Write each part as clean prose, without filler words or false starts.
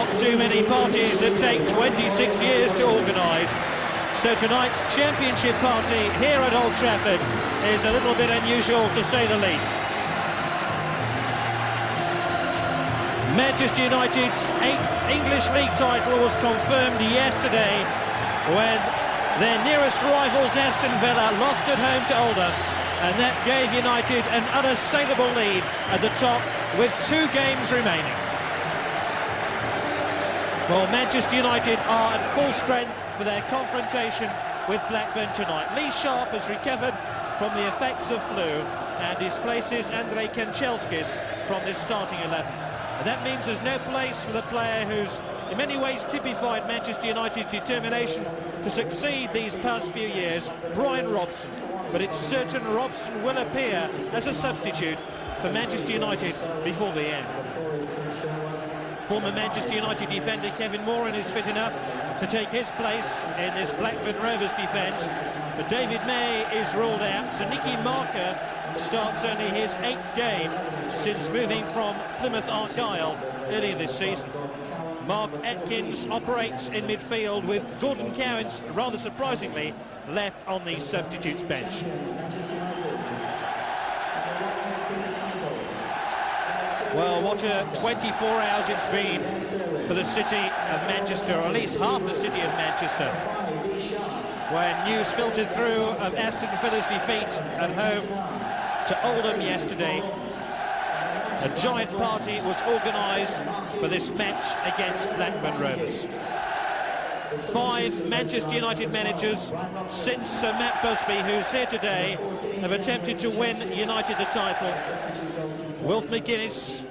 not too many parties that take 26 years to organise. So tonight's championship party here at Old Trafford is a little bit unusual, to say the least. Manchester United's 8th English League title was confirmed yesterday when their nearest rivals, Aston Villa, lost at home to Oldham, and that gave United an unassailable lead at the top with 2 games remaining. Well, Manchester United are at full strength for their confrontation with Blackburn tonight. Sharpe has recovered from the effects of flu and displaces Kanchelskis from this starting 11. And that means there's no place for the player who's in many ways typified Manchester United's determination to succeed these past few years, Robson. But it's certain Robson will appear as a substitute for Manchester United before the end. Former Manchester United defender Kevin Moran is fit enough to take his place in this Blackburn Rovers defence, but David May is ruled out, so Nicky Marker starts only his 8th game since moving from Plymouth Argyle earlier this season. Mark Atkins operates in midfield with Gordon Cowans, rather surprisingly, left on the substitutes bench. Well, what a 24 hours it's been for the city of Manchester, or at least half the city of Manchester, when news filtered through of Aston Villa's defeat at home to Oldham yesterday. A giant party was organised for this match against Blackburn Rovers. 5 Manchester United managers since Sir Matt Busby, who's here today, have attempted to win United the title. Wilf McGuinness,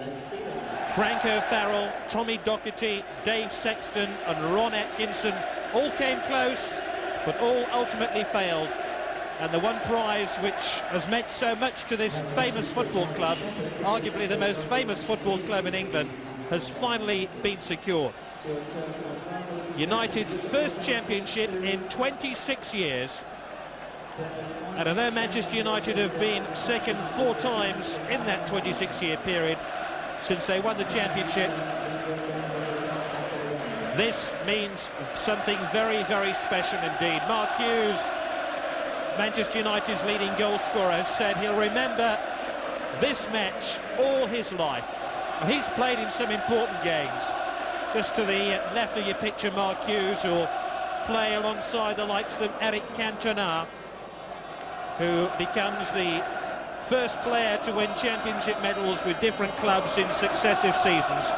Franco Farrell, Tommy Docherty, Dave Sexton and Ron Atkinson all came close, but all ultimately failed. And the one prize which has meant so much to this famous football club, arguably the most famous football club in England, has finally been secured. United's first championship in 26 years. And although Manchester United have been second 4 times in that 26-year period since they won the championship, this means something very, very special indeed. Mark Hughes, Manchester United's leading goal scorer, said he'll remember this match all his life. He's played in some important games. Just to the left of your picture, Mark Hughes, who will play alongside the likes of Eric Cantona, who becomes the first player to win championship medals with different clubs in successive seasons.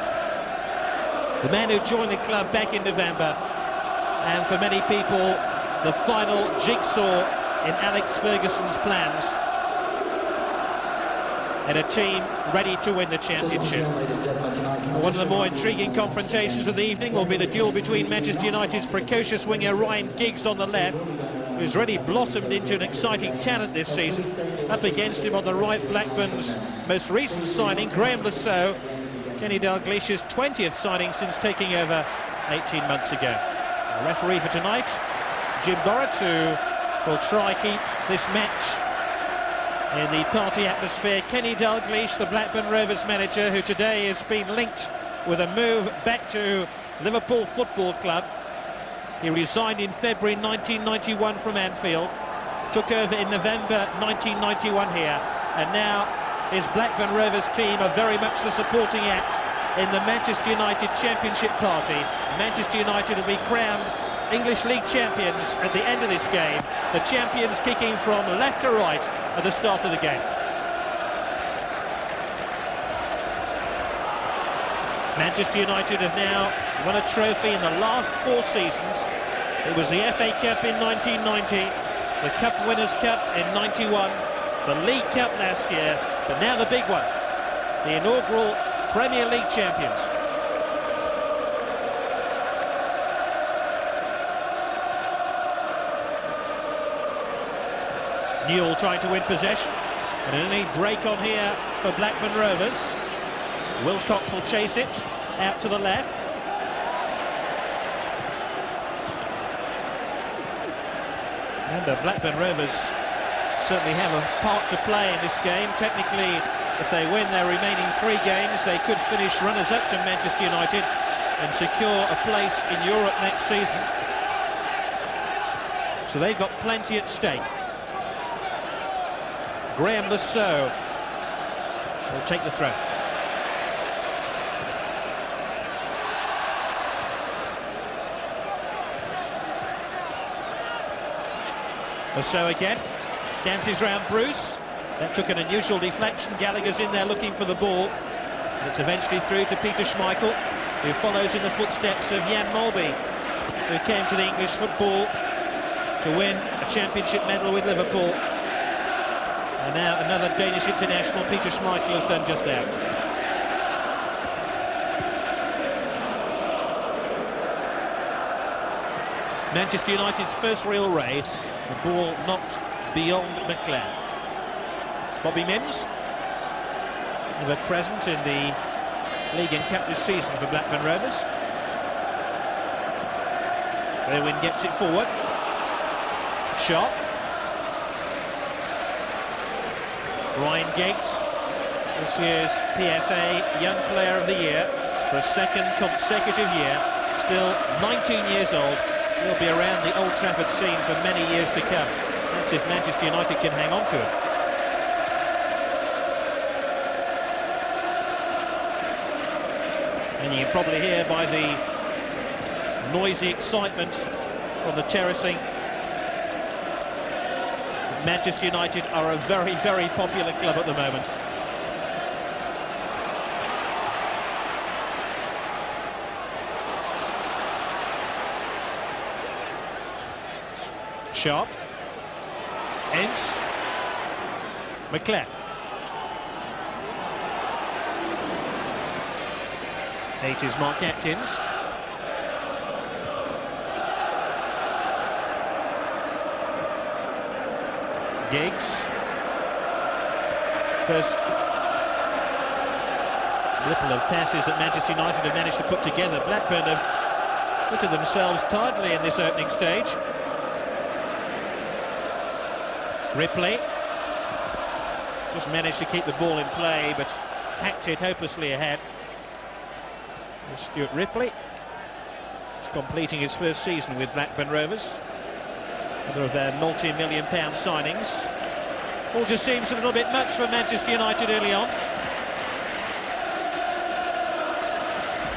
The man who joined the club back in November, and for many people, the final jigsaw in Alex Ferguson's plans, and a team ready to win the championship. One of the more intriguing confrontations of the evening will be the duel between Manchester United's precocious winger Ryan Giggs on the left, who's really blossomed into an exciting talent this season. Up against him on the right, Blackburn's most recent signing, Graham Saux, Kenny Dalglish's 20th signing since taking over 18 months ago. The referee for tonight, Jim Borrett, who will try keep this match in the party atmosphere. Kenny Dalglish, the Blackburn Rovers manager, who today has been linked with a move back to Liverpool Football Club. He resigned in February 1991 from Anfield, took over in November 1991 here, and now his Blackburn Rovers team are very much the supporting act in the Manchester United Championship party. Manchester United will be crowned English League champions at the end of this game, the champions kicking from left to right at the start of the game. Manchester United have now won a trophy in the last 4 seasons. It was the FA Cup in 1990, the Cup Winners' Cup in 91, the League Cup last year, but now the big one, the inaugural Premier League champions. Newell trying to win possession, and an early break on here for Blackburn Rovers. Wilcox will chase it out to the left. And the Blackburn Rovers certainly have a part to play in this game. Technically, if they win their remaining 3 games, they could finish runners-up to Manchester United and secure a place in Europe next season. So they've got plenty at stake. Graham Saux will take the throw. Saux again, dances round Bruce. That took an unusual deflection. Gallagher's in there looking for the ball. And it's eventually through to Peter Schmeichel, who follows in the footsteps of Jan Molby, who came to the English football to win a championship medal with Liverpool. And now another Danish international, Peter Schmeichel, has done just that. Manchester United's first real raid, the ball knocked beyond McClair. Bobby Mimms, ever present in the League and Cup this season for Blackburn Rovers. Irwin gets it forward. Sharpe. Ryan Giggs, this year's PFA Young Player of the Year for a second consecutive year. Still 19 years old. He'll be around the Old Trafford scene for many years to come. That's if Manchester United can hang on to him. And you can probably hear by the noisy excitement from the terracing, Manchester United are a very, very popular club at the moment. Sharpe. Ince. McClair. Eight is Mark Atkins. Giggs. First ripple of passes that Manchester United have managed to put together. Blackburn have put to themselves tidily in this opening stage. Ripley just managed to keep the ball in play, but hacked it hopelessly ahead. Stuart Ripley is completing his first season with Blackburn Rovers, another of their multi-million-pound signings. All just seems a little bit much for Manchester United early on.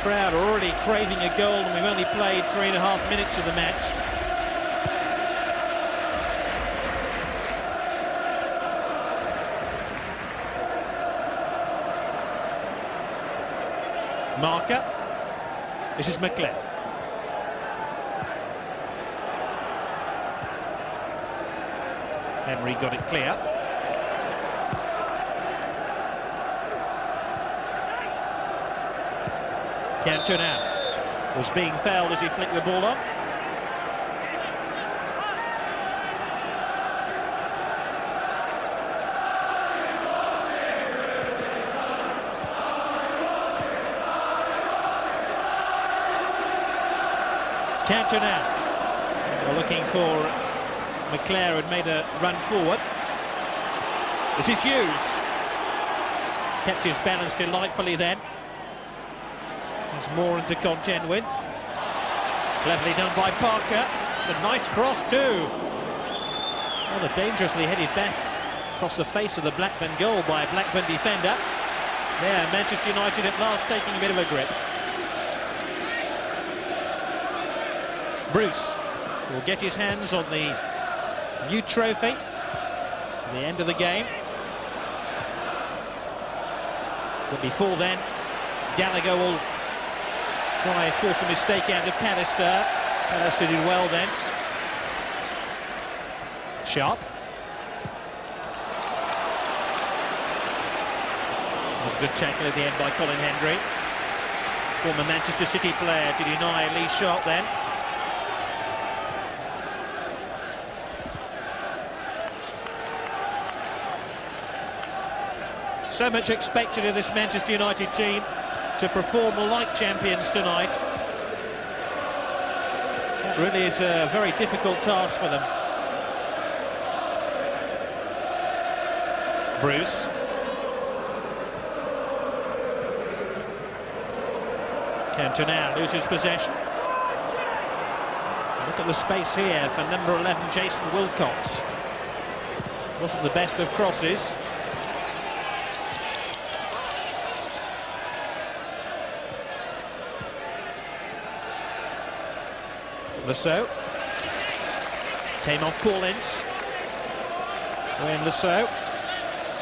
Crowd are already craving a goal, and we've only played 3.5 minutes of the match. Marker. This is McClair. Hendry got it clear. Cantona was being fouled as he flicked the ball on. Cantona looking for McClair, had made a run forward. This is Hughes. Kept his balance delightfully then. There's Moran to contend with. Cleverly done by Parker. It's a nice cross too. Rather dangerously headed back across the face of the Blackburn goal by a Blackburn defender. There, Manchester United at last taking a bit of a grip. Bruce will get his hands on the new trophy at the end of the game. But before then, Gallacher will try and force a mistake out of Pallister. Pallister did well then. Sharpe. That was a good tackle at the end by Colin Hendry. Former Manchester City player to deny Lee Sharpe then. So much expected of this Manchester United team to perform like champions tonight. That really is a very difficult task for them. Bruce. Cantona loses possession. Look at the space here for number 11, Jason Wilcox. Wasn't the best of crosses. Saux came off Paul Ince. When Saux,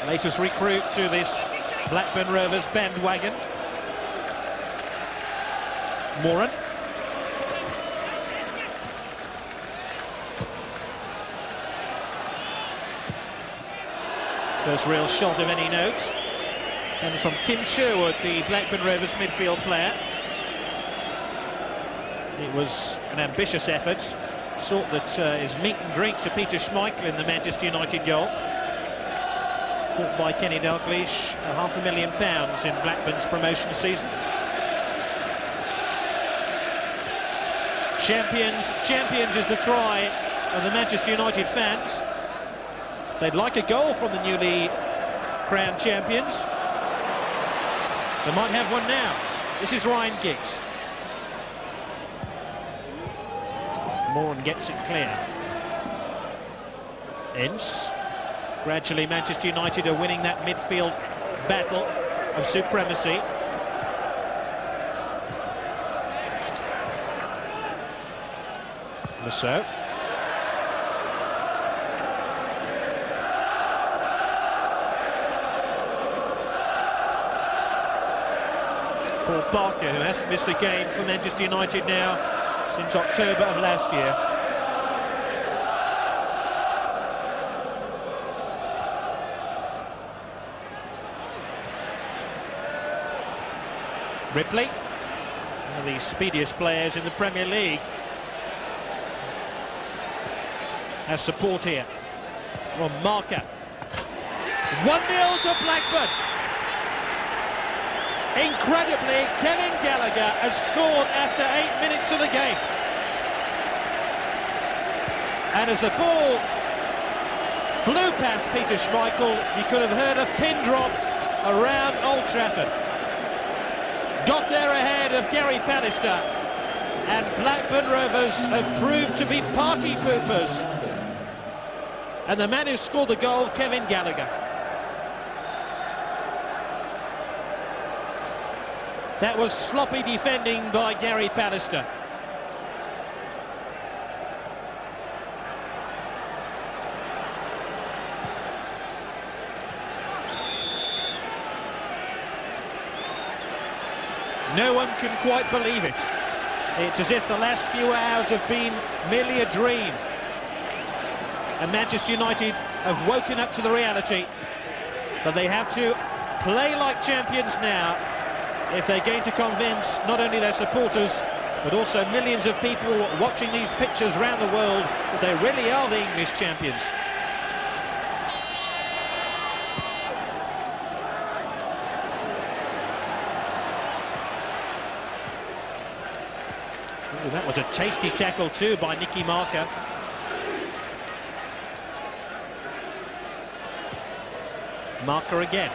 latest recruit to this Blackburn Rovers bandwagon. Moran. First real shot of any note comes from Tim Sherwood, the Blackburn Rovers midfield player. It was an ambitious effort, sort that is meat and drink to Peter Schmeichel in the Manchester United goal. Bought by Kenny Dalglish, £500,000 in Blackburn's promotion season. Champions, champions is the cry of the Manchester United fans. They'd like a goal from the newly crowned champions. They might have one now. This is Ryan Giggs. Moran gets it clear. Ince. Gradually Manchester United are winning that midfield battle of supremacy. Saux. Paul Parker, who hasn't missed a game for Manchester United now since October of last year. Ripley, one of the speediest players in the Premier League, has support here from Marker. 1-0 to Blackburn. Incredibly, Kevin Gallacher has scored after 8 minutes of the game. And as the ball flew past Peter Schmeichel, you could have heard a pin drop around Old Trafford. Got there ahead of Gary Pallister, and Blackburn Rovers have proved to be party poopers. And the man who scored the goal, Kevin Gallacher. That was sloppy defending by Gary Pallister. No one can quite believe it. It's as if the last few hours have been merely a dream. And Manchester United have woken up to the reality that they have to play like champions now if they're going to convince not only their supporters but also millions of people watching these pictures around the world that they really are the English champions. Ooh, that was a tasty tackle too by Nicky Marker. Marker again.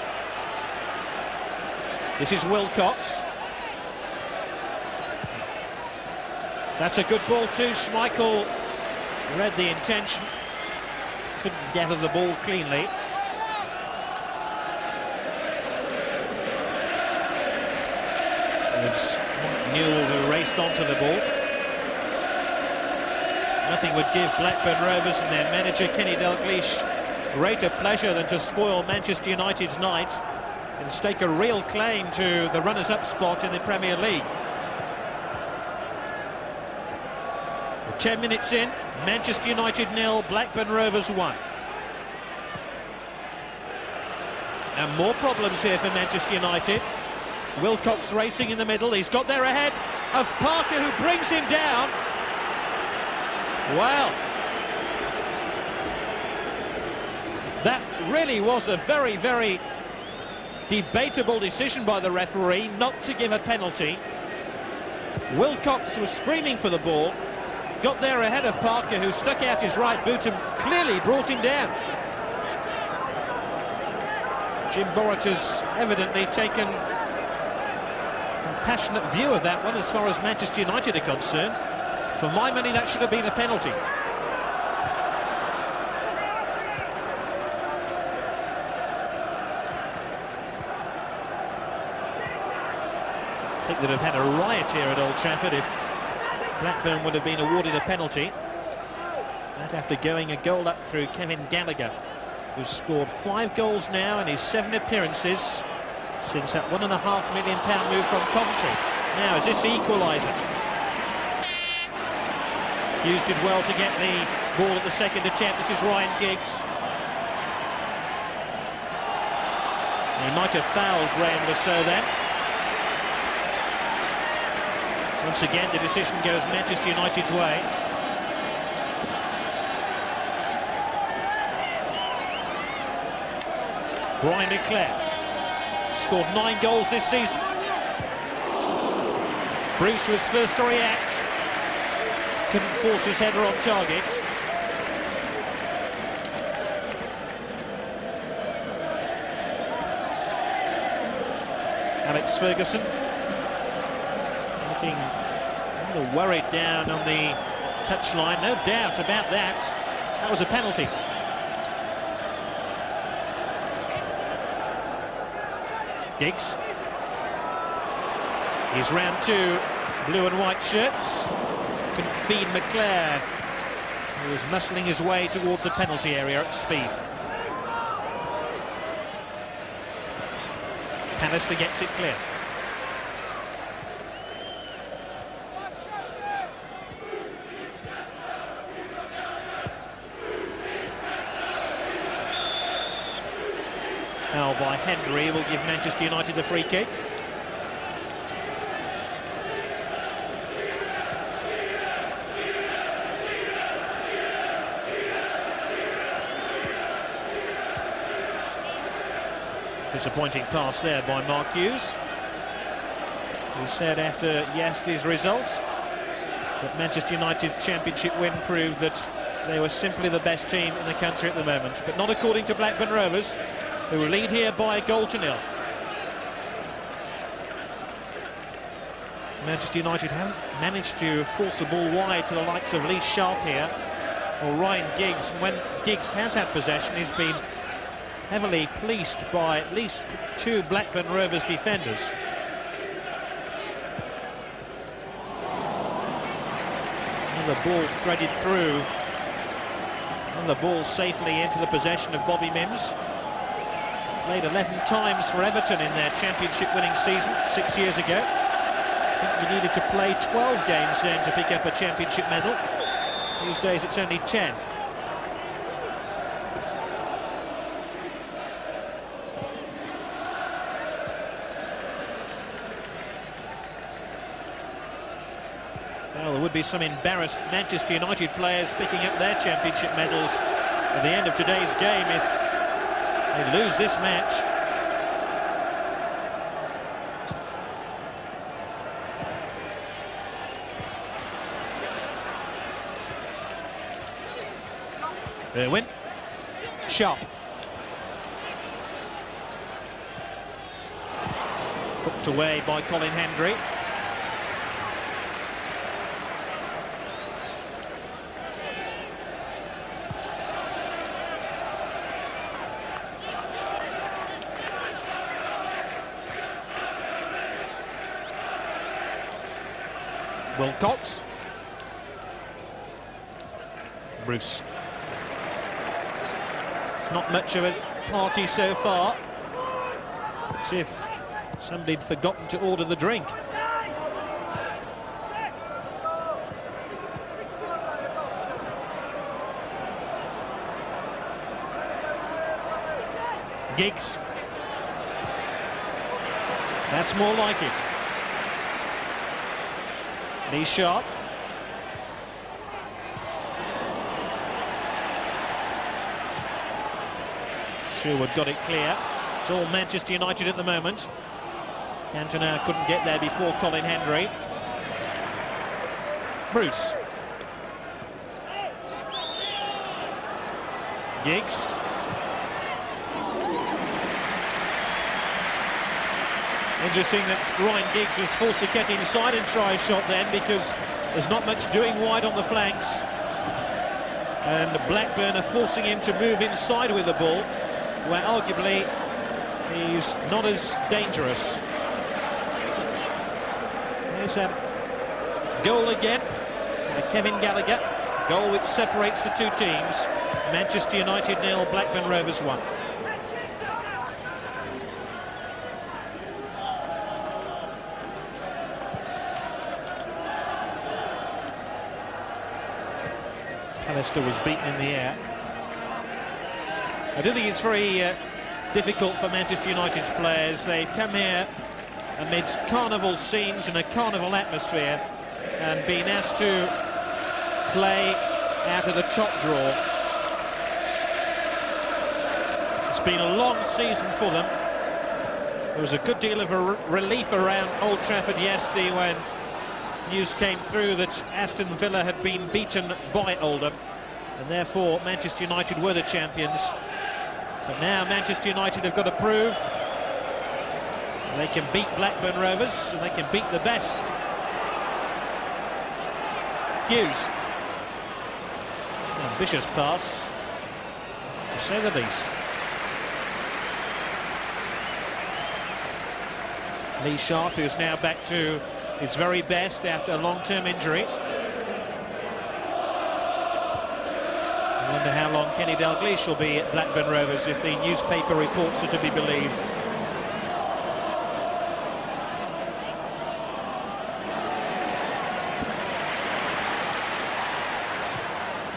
This is Wilcox. That's a good ball too. Schmeichel read the intention. Couldn't gather the ball cleanly. It was Newell who raced onto the ball. Nothing would give Blackburn Rovers and their manager Kenny Dalglish greater pleasure than to spoil Manchester United's night and stake a real claim to the runners-up spot in the Premier League. 10 minutes in, Manchester United 0, Blackburn Rovers 1. And more problems here for Manchester United. Wilcox racing in the middle, he's got there ahead of Parker, who brings him down. Wow. That really was a very, very debatable decision by the referee not to give a penalty. Wilcox was screaming for the ball, got there ahead of Parker, who stuck out his right boot and clearly brought him down. Jim Borrett has evidently taken passionate view of that one as far as Manchester United are concerned. For my money, that should have been a penalty. I think they'd have had a riot here at Old Trafford if Blackburn would have been awarded a penalty. That after going a goal up through Kevin Gallacher, who's scored 5 goals now in his 7 appearances since that £1.5 million move from Coventry. Now, is this the equaliser? Hughes did well to get the ball at the second attempt. This is Ryan Giggs. He might have fouled Graham Lasso then. Once again, the decision goes Manchester United's way. Brian McClair scored 9 goals this season. Bruce was first to react. Couldn't force his header on target. Alex Ferguson looking a little worried down on the touchline. No doubt about that. That was a penalty. Giggs. He's round 2, blue and white shirts. Couldn't feed McClair, who was muscling his way towards the penalty area at speed. Pallister gets it clear. Foul by Hendry will give Manchester United the free kick. Disappointing pass there by Mark Hughes, who said after yesterday's results that Manchester United's championship win proved that they were simply the best team in the country at the moment, but not according to Blackburn Rovers, who will lead here by 1-0. Manchester United haven't managed to force the ball wide to the likes of Sharpe here, or Ryan Giggs. And when Giggs has had possession, he's been heavily policed by at least 2 Blackburn Rovers defenders. And the ball threaded through, and the ball safely into the possession of Bobby Mimms. Played 11 times for Everton in their championship winning season 6 years ago. I think you needed to play 12 games then to pick up a championship medal. These days it's only 10. Well, there would be some embarrassed Manchester United players picking up their championship medals at the end of today's game if they lose this match. Irwin. Sharpe. Hooked away by Colin Hendry. Wilcox. Bruce. It's not much of a party so far. As if somebody'd forgotten to order the drink. Giggs. That's more like it. He's Sharpe. Sherwood got it clear. It's all Manchester United at the moment. Cantona couldn't get there before Colin Hendry. Bruce. Giggs. Interesting that Ryan Giggs was forced to get inside and try a shot then, because there's not much doing wide on the flanks. And Blackburn are forcing him to move inside with the ball, where arguably he's not as dangerous. There's a goal again by Kevin Gallacher. Goal which separates the two teams. Manchester United 0, Blackburn Rovers 1. Pallister was beaten in the air. I don't think it's very difficult for Manchester United's players. They've come here amidst carnival scenes and a carnival atmosphere and been asked to play out of the top draw. It's been a long season for them. There was a good deal of relief around Old Trafford yesterday when news came through that Aston Villa had been beaten by Oldham, and therefore Manchester United were the champions. But now Manchester United have got to prove they can beat Blackburn Rovers and they can beat the best. Hughes. Ambitious pass, to say the least. Sharpe, who's now back to his very best after a long-term injury. I wonder how long Kenny Dalglish will be at Blackburn Rovers if the newspaper reports are to be believed.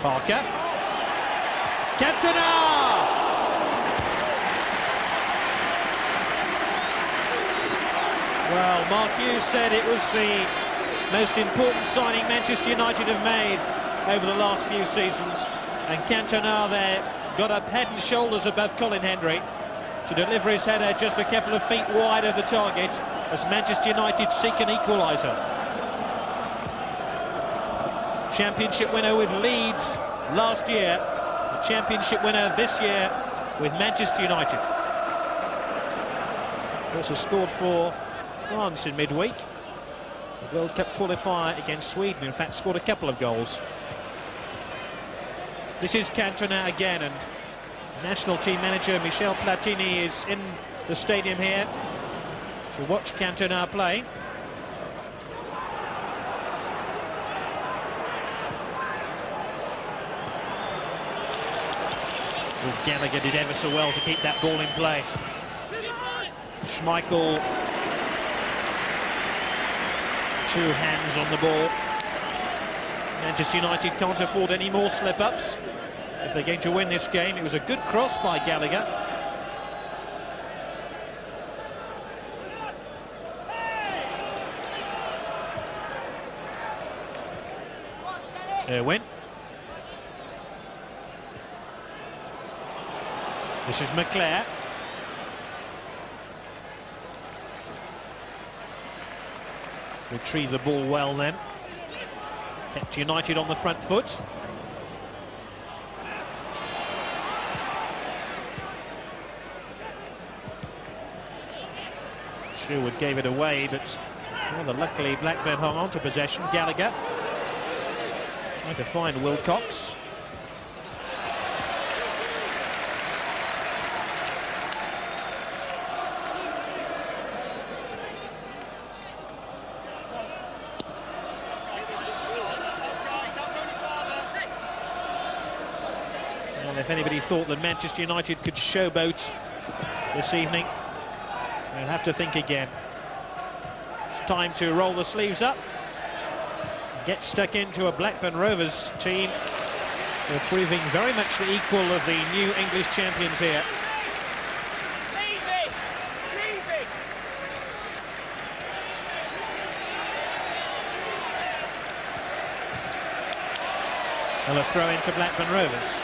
Parker. Cantona! Well, Mark Hughes said it was the most important signing Manchester United have made over the last few seasons. And Cantona there got up head and shoulders above Colin Hendry to deliver his header just a couple of feet wide of the target as Manchester United seek an equaliser. Championship winner with Leeds last year, the championship winner this year with Manchester United. Also scored for France in midweek, the World Cup qualifier against Sweden. In fact, scored a couple of goals. This is Cantona again, and national team manager Michel Platini is in the stadium here to watch Cantona play. Well, Gallacher did ever so well to keep that ball in play. Schmeichel, two hands on the ball. Manchester United can't afford any more slip-ups if they're going to win this game. It was a good cross by Gallacher. Irwin. This is McClair. Retrieve the ball well then. Kept United on the front foot. Sherwood gave it away, but rather luckily Blackburn hung on to possession. Gallacher trying to find Wilcox. If anybody thought that Manchester United could showboat this evening, they'll have to think again. It's time to roll the sleeves up, get stuck into a Blackburn Rovers team who are proving very much the equal of the new English champions here. Leave it! Leave it! Well, a throw into Blackburn Rovers.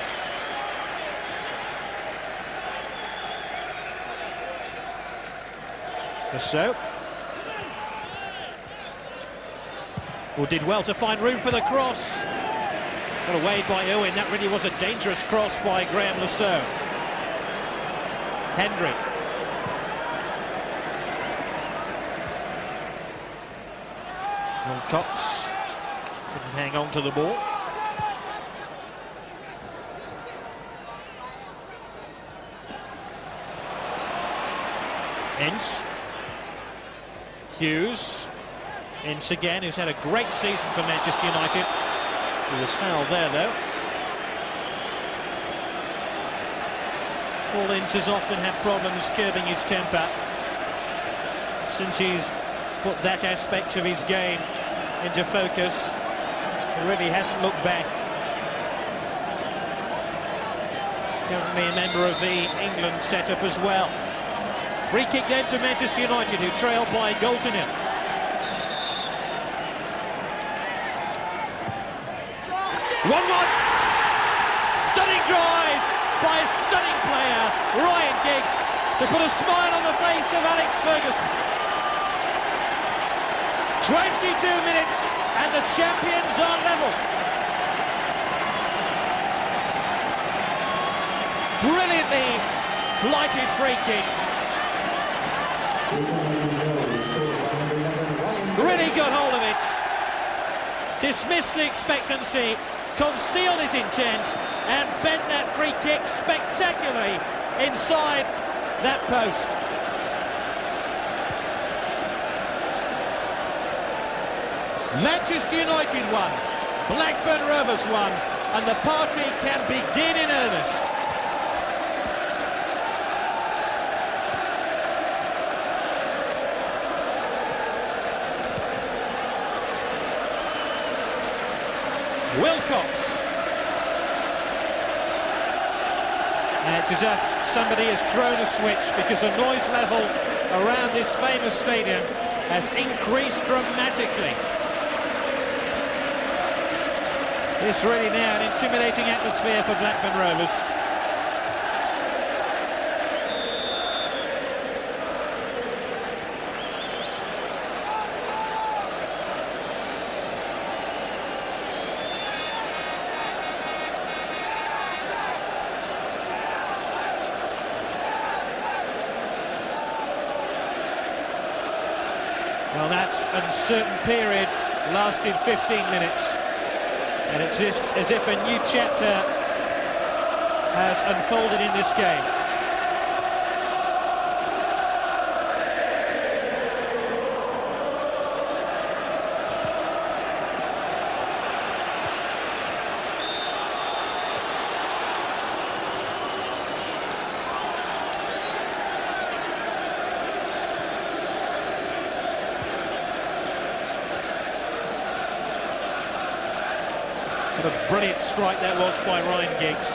So, well, did well to find room for the cross. Got away by Irwin. That really was a dangerous cross by Graham Saux. Hendry. Wilcox couldn't hang on to the ball. Ince. Hughes. Ince again, who's had a great season for Manchester United. He was fouled there, though. Paul Ince has often had problems curbing his temper. Since he's put that aspect of his game into focus, he really hasn't looked back. Currently a member of the England setup as well. Free kick then to Manchester United, who trail by a goal to nil. Stunning drive by a stunning player, Ryan Giggs, to put a smile on the face of Alex Ferguson. 22 minutes and the champions are level. Brilliantly flighted free kick. Really got hold of it. Dismissed the expectancy, concealed his intent, and bent that free kick spectacularly inside that post. Manchester United won, Blackburn Rovers won, and the party can begin in earnest. Wilcox. And it's as if somebody has thrown a switch, because the noise level around this famous stadium has increased dramatically. It's really now an intimidating atmosphere for Blackburn Rovers. Well, that uncertain period lasted 15 minutes, and it's as if a new chapter has unfolded in this game. What a brilliant strike that was by Ryan Giggs.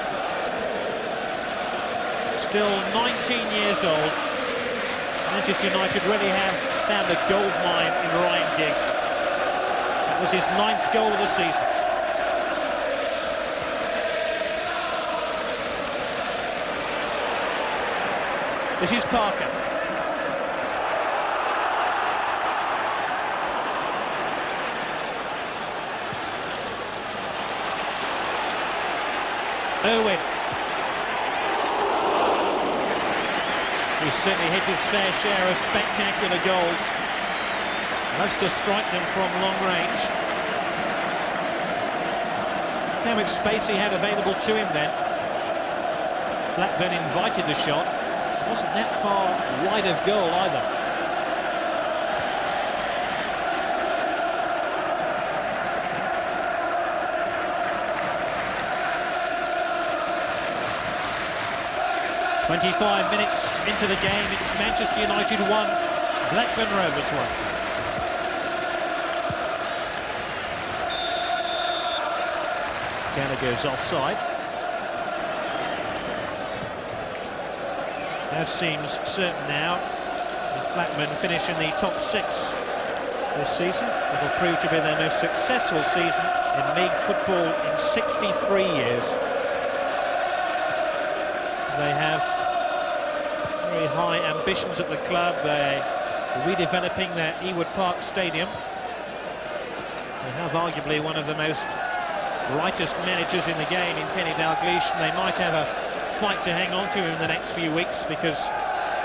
Still 19 years old. Manchester United really have found a gold mine in Ryan Giggs. That was his 9th goal of the season. This is Parker. Irwin. He's certainly hit his fair share of spectacular goals. Loves to strike them from long range. How much space he had available to him then. Blackburn invited the shot. It wasn't that far wide of goal either. "25 minutes into the game, it's Manchester United 1, Blackburn Rovers 1. Gallacher's offside. That seems certain now. If Blackburn finish in the top 6 this season, it'll prove to be their most successful season in league football in 63 years. They have very high ambitions at the club. They're redeveloping their Ewood Park Stadium. They have arguably one of the most brightest managers in the game in Kenny Dalglish, and they might have a fight to hang on to him in the next few weeks, because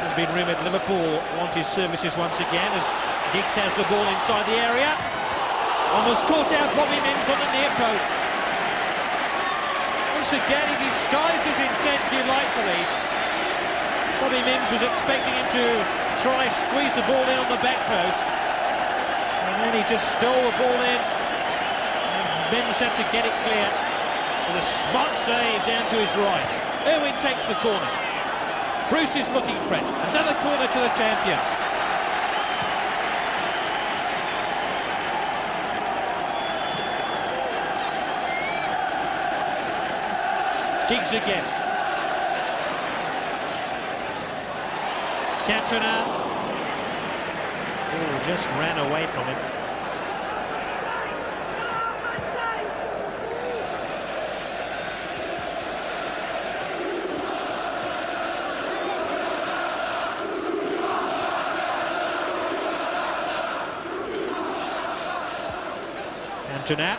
there's been rumoured Liverpool want his services once again, as Giggs has the ball inside the area. Almost caught out Bobby Mimms on the near post. Once again, he disguised his intent delightfully. Bobby Mimms was expecting him to try squeeze the ball in on the back post. And then he just stole the ball in. And Mimms had to get it clear. With a smart save down to his right. Irwin takes the corner. Bruce is looking for it. Another corner to the champions. Giggs again. Cantona. Oh, just ran away from him. Cantona.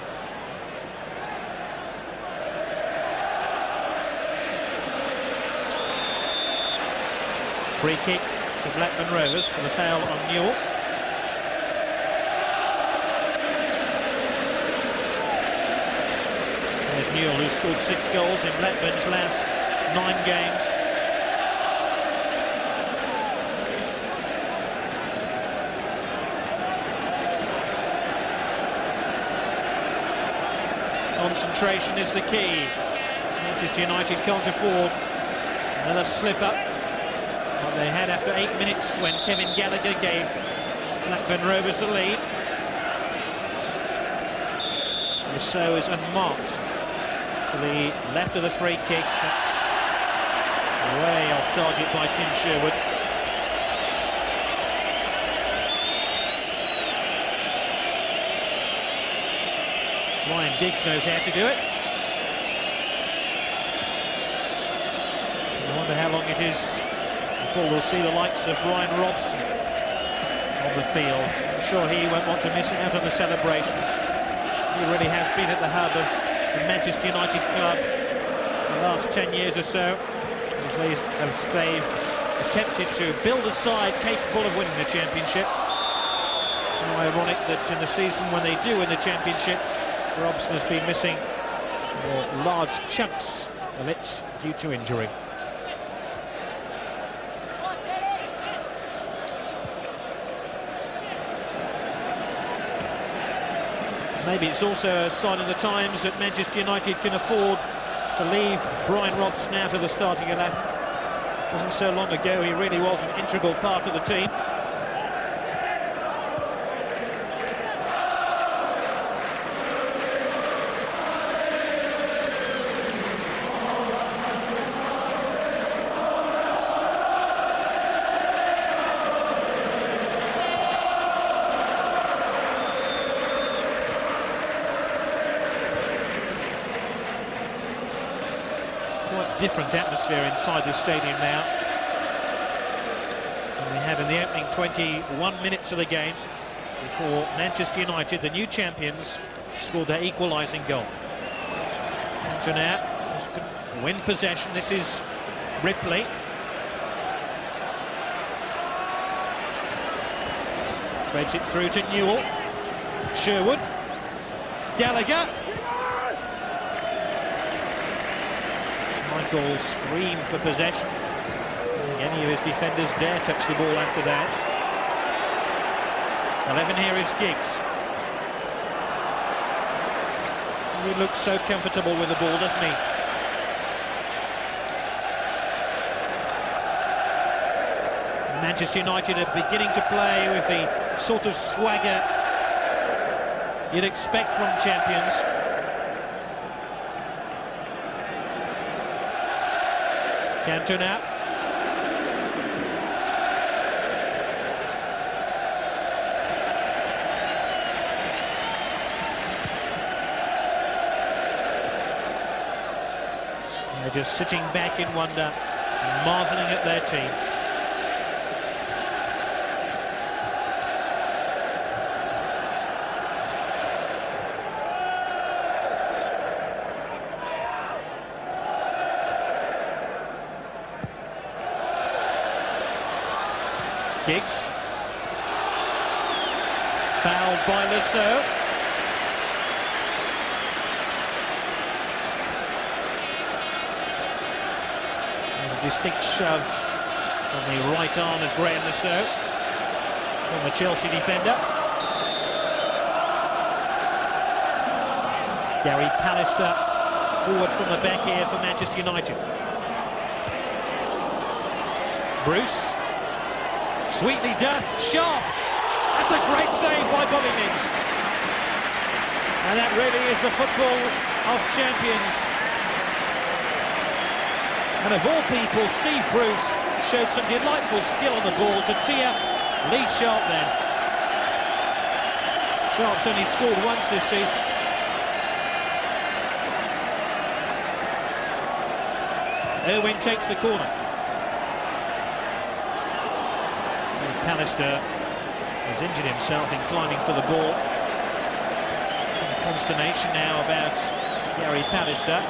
Free kick to Blackburn Rovers for the foul on Newell. There's Newell, who scored 6 goals in Blackburn's last 9 games. Concentration is the key. Manchester United can't afford another slip-up. Well, they had after 8 minutes when Kevin Gallacher gave Blackburn Rovers the lead. Saux is unmarked to the left of the free kick. That's way off target by Tim Sherwood. Ryan Giggs knows how to do it. I wonder how long it is before we'll see the likes of Brian Robson on the field. I'm sure he won't want to miss out on the celebrations. He really has been at the hub of the Manchester United club the last 10 years or so, as they've attempted to build a side capable of winning the championship. How ironic that in the season when they do win the championship, Robson has been missing large chunks of it due to injury. Maybe it's also a sign of the times that Manchester United can afford to leave Brian Robson out of the starting 11. It wasn't so long ago he really was an integral part of the team. Different atmosphere inside this stadium now than we had in the opening 21 minutes of the game before Manchester United, the new champions, scored their equalising goal. Cantona just couldn't win possession. This is Ripley. Threads it through to Newell. Sherwood. Gallacher. Schmeichel screamed for possession. Any of his defenders dare touch the ball after that. 11 here is Giggs. He looks so comfortable with the ball, doesn't he? Manchester United are beginning to play with the sort of swagger you'd expect from champions. Cantona. They're just sitting back in wonder, marvelling at their team. Giggs. Fouled by Saux. A distinct shove on the right arm of Graham Saux, from the Chelsea defender. Gary Pallister forward from the back here for Manchester United. Bruce, sweetly done, Sharpe. That's a great save by Bobby Mimms. And that really is the football of champions. And of all people, Steve Bruce showed some delightful skill on the ball to tee up Lee Sharpe then. Sharpe's only scored once this season. Irwin takes the corner. Pallister has injured himself in climbing for the ball. Some consternation now about Gary Pallister.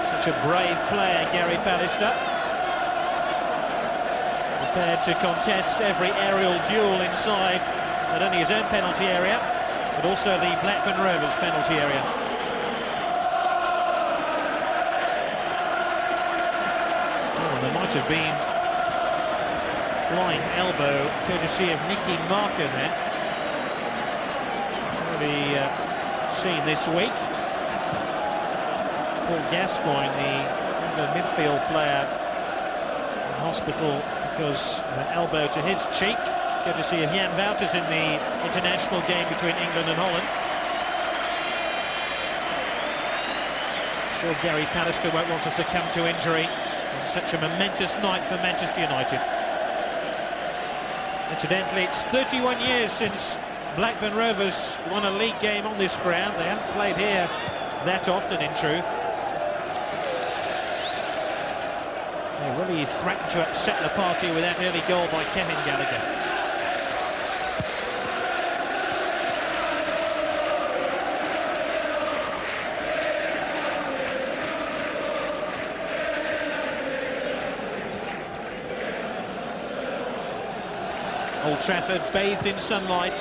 Such a brave player, Gary Pallister. Prepared to contest every aerial duel inside not only his own penalty area, but also the Blackburn Rovers penalty area. Oh, there might have been flying elbow courtesy of Nicky Marker then. Already seen this week. Paul Gascoigne, the midfield player, in hospital because of an elbow to his cheek, courtesy of Jan Wouters in the international game between England and Holland. Sure, Gary Pallister won't want to succumb to injury on such a momentous night for Manchester United. Incidentally, it's 31 years since Blackburn Rovers won a league game on this ground. They haven't played here that often, in truth. They really threatened to upset the party with that early goal by Kevin Gallacher. Old Trafford bathed in sunlight.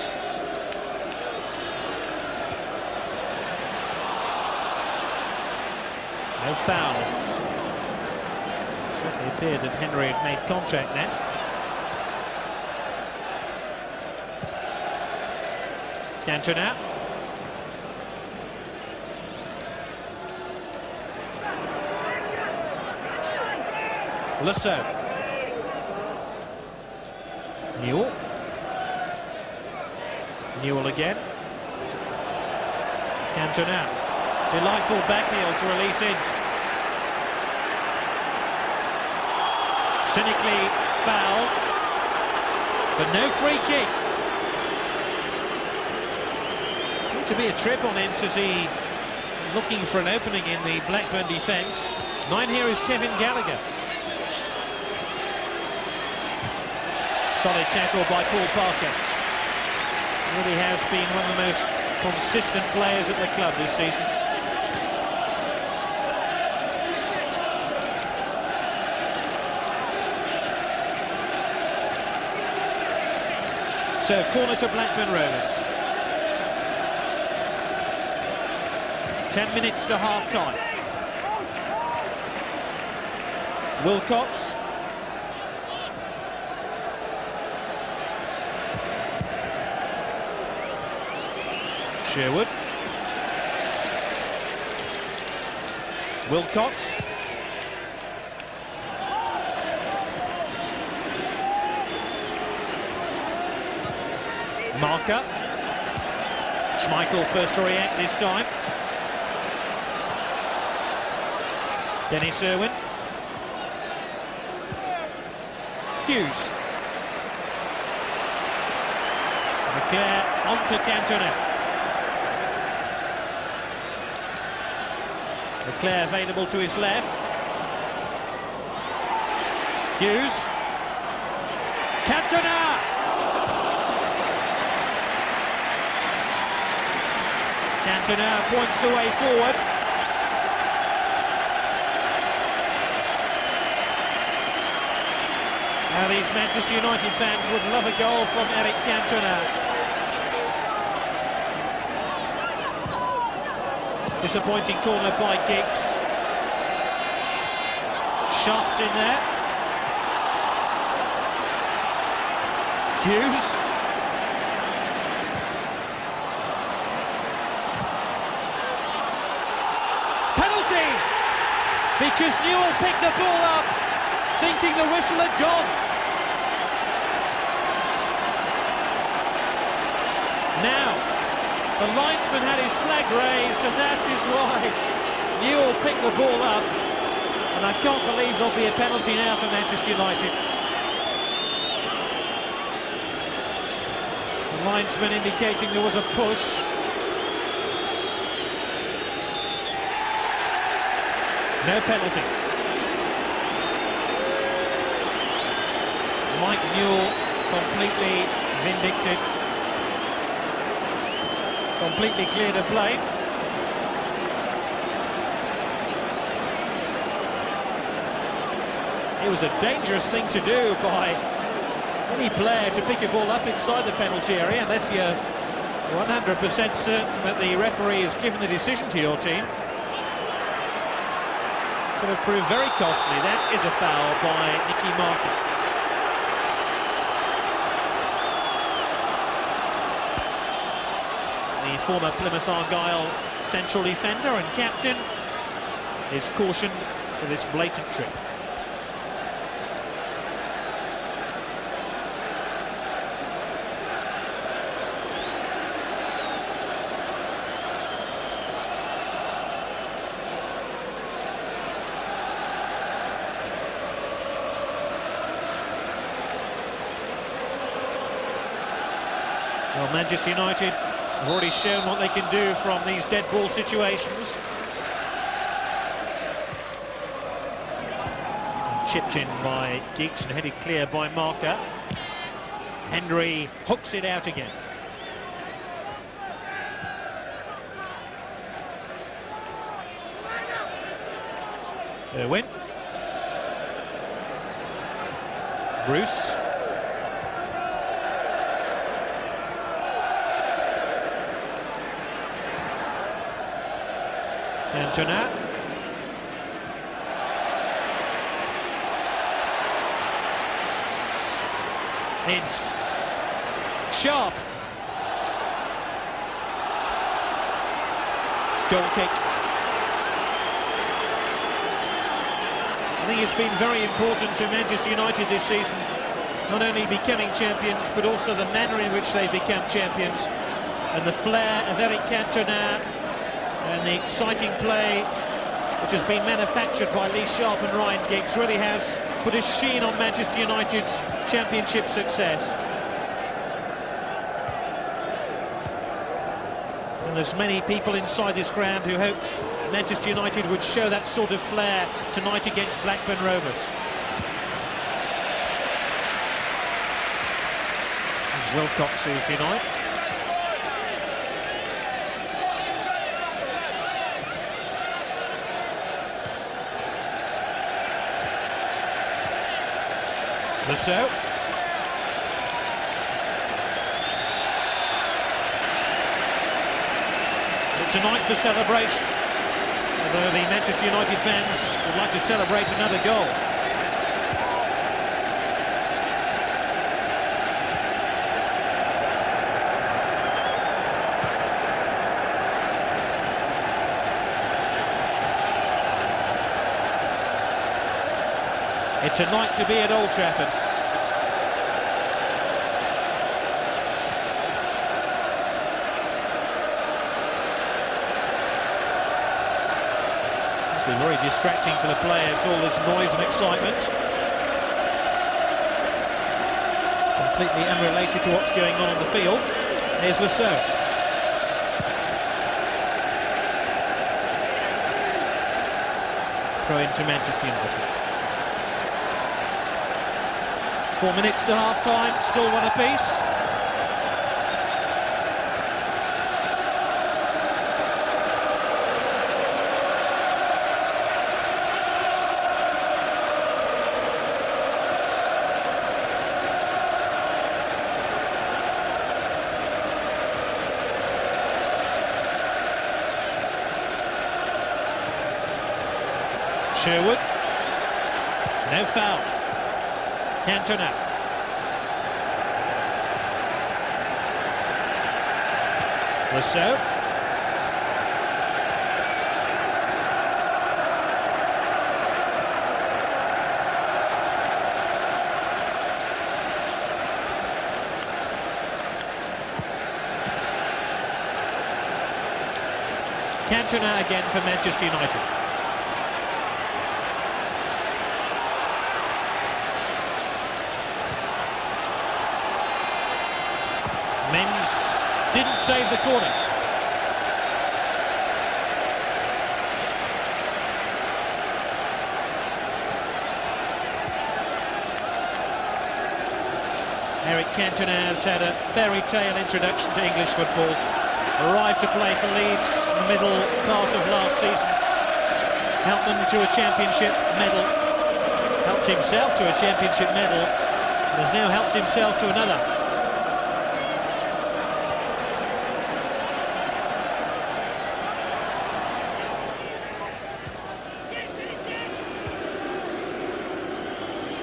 No foul. Certainly appeared that Hendry had made contact then. Cantona. Saux. Newell. Newell again. Cantona. Delightful backheel to release Ince. Cynically fouled, but no free kick. Seemed to be a trip on Ince as he looking for an opening in the Blackburn defence. Mine here is Kevin Gallacher. Solid tackle by Paul Parker. Really has been one of the most consistent players at the club this season. So, corner to Blackburn Rovers. 10 minutes to half-time. Wilcox. Sherwood. Wilcox. Marker. Schmeichel first to react this time. Dennis Irwin. Hughes. McClair onto Cantona. McClair available to his left. Hughes. Cantona! Cantona points the way forward. Now these Manchester United fans would love a goal from Cantona. Disappointing corner by Giggs. Sharpe's in there. Hughes. Penalty! Because Newell picked the ball up, thinking the whistle had gone. Now, the linesman had his flag raised, and that is why Newell picked the ball up. And I can't believe there'll be a penalty now for Manchester United. The linesman indicating there was a push. No penalty. Mike Newell completely vindicted. Completely cleared of blame. It was a dangerous thing to do by any player to pick a ball up inside the penalty area unless you're 100% certain that the referee has given the decision to your team. Could have proved very costly. That is a foul by Nicky Markham. The former Plymouth Argyle central defender and captain is cautioned for this blatant trip. Well, Manchester United have already shown what they can do from these dead ball situations. Chipped in by Giggs and headed clear by Marker. Hendry hooks it out again. Irwin. Bruce. Cantona. Ince. Sharpe. Goal kick. I think it's been very important to Manchester United this season, not only becoming champions, but also the manner in which they become champions, and the flair of Cantona, and the exciting play which has been manufactured by Lee Sharpe and Ryan Giggs really has put a sheen on Manchester United's championship success. And there's many people inside this ground who hoped Manchester United would show that sort of flair tonight against Blackburn Rovers. As Wilcox is denied. Saux. It's a night for celebration, although the Manchester United fans would like to celebrate another goal. It's a night to be at Old Trafford. It's been very distracting for the players, all this noise and excitement. Completely unrelated to what's going on the field. Here's Saux. Throw into Manchester United. 4 minutes to half-time, still one apiece. Sherwood. No foul. Cantona. Saux. Cantona again for Manchester United. Mimms didn't save the corner. Cantona has had a fairy tale introduction to English football. Arrived to play for Leeds in the middle part of last season. Helped them to a championship medal. Helped himself to a championship medal. And has now helped himself to another.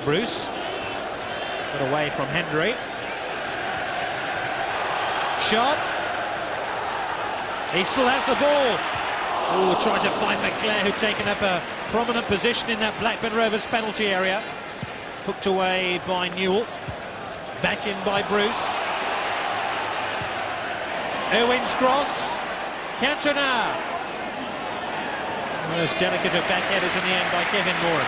Bruce. Got away from Hendry. Sharpe. He still has the ball. Oh, trying to find McClair, who'd taken up a prominent position in that Blackburn Rovers penalty area. Hooked away by Newell. Back in by Bruce. Irwin's cross. Cantona. Most delicate of backheaders in the end by Kevin Moran.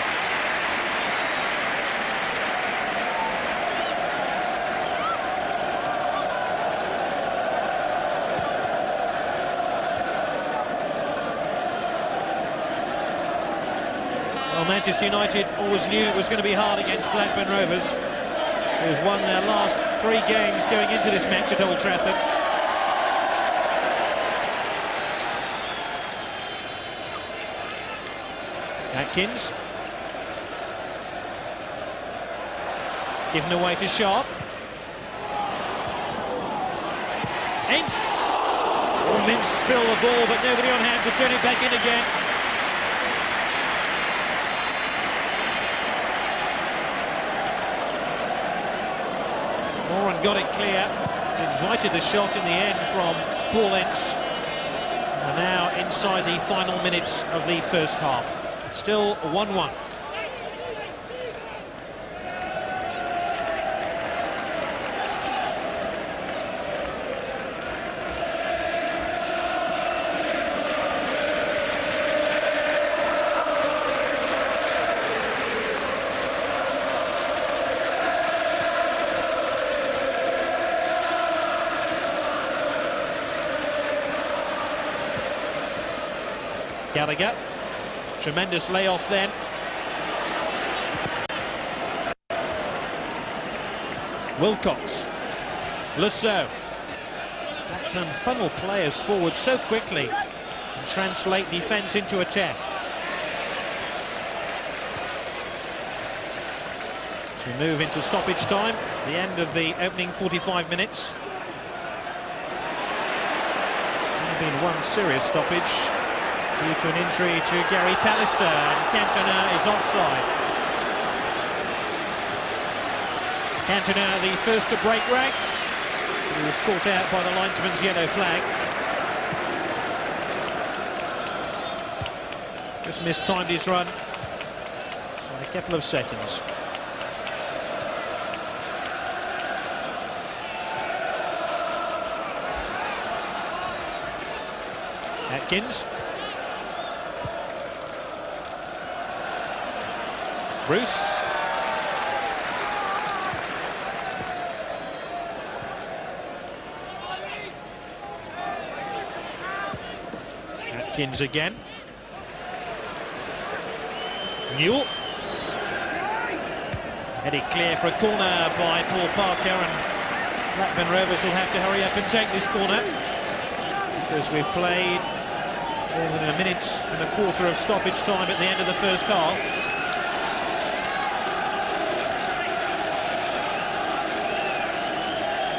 Manchester United always knew it was going to be hard against Blackburn Rovers, who've won their last 3 games going into this match at Old Trafford. Atkins. Given away to Sharpe. Ince. Oh, Mimms spilled the ball, but nobody on hand to turn it back in again. Moran got it clear, invited the shot in the end from Ince, and now inside the final minutes of the first half. Still 1-1. Gallacher, tremendous layoff then. Wilcox, Saux. That can funnel players forward so quickly and translate defence into attack. As we move into stoppage time, the end of the opening 45 minutes. Only been one serious stoppage, due to an injury to Gary Pallister, and Cantona is offside. Cantona, the first to break ranks. He was caught out by the linesman's yellow flag. Just mistimed his run by a couple of seconds. Atkins. Bruce. Atkins again. Newell. Headed clear for a corner by Paul Parker, and Blackburn Rovers will have to hurry up and take this corner, because we've played more than a minute and a quarter of stoppage time at the end of the first half.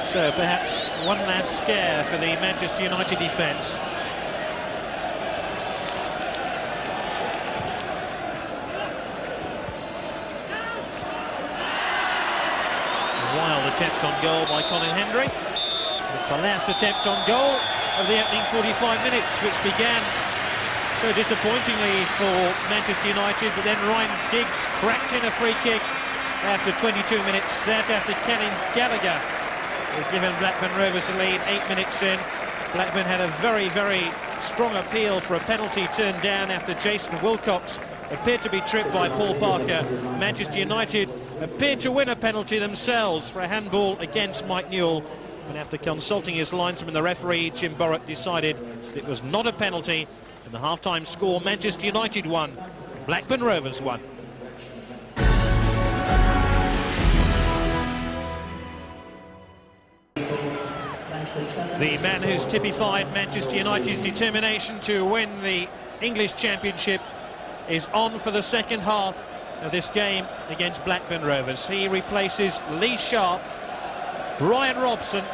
So perhaps one last scare for the Manchester United defence. attempt on goal by Hendry. It's the last attempt on goal of the opening 45 minutes, which began so disappointingly for Manchester United, but then Ryan Giggs cracked in a free kick after 22 minutes. That after Gallacher had given Blackburn Rovers the lead 8 minutes in. Blackburn had a very, very strong appeal for a penalty turned down after Jason Wilcox appeared to be tripped by Paul Parker. Manchester United appeared to win a penalty themselves for a handball against Mike Newell. And after consulting his linesman, the referee, Jim Borrett, decided it was not a penalty. And the half-time score, Manchester United 1, Blackburn Rovers 1. The man who's typified Manchester United's determination to win the English Championship is on for the second half of this game against Blackburn Rovers. He replaces Sharpe, Brian Robson,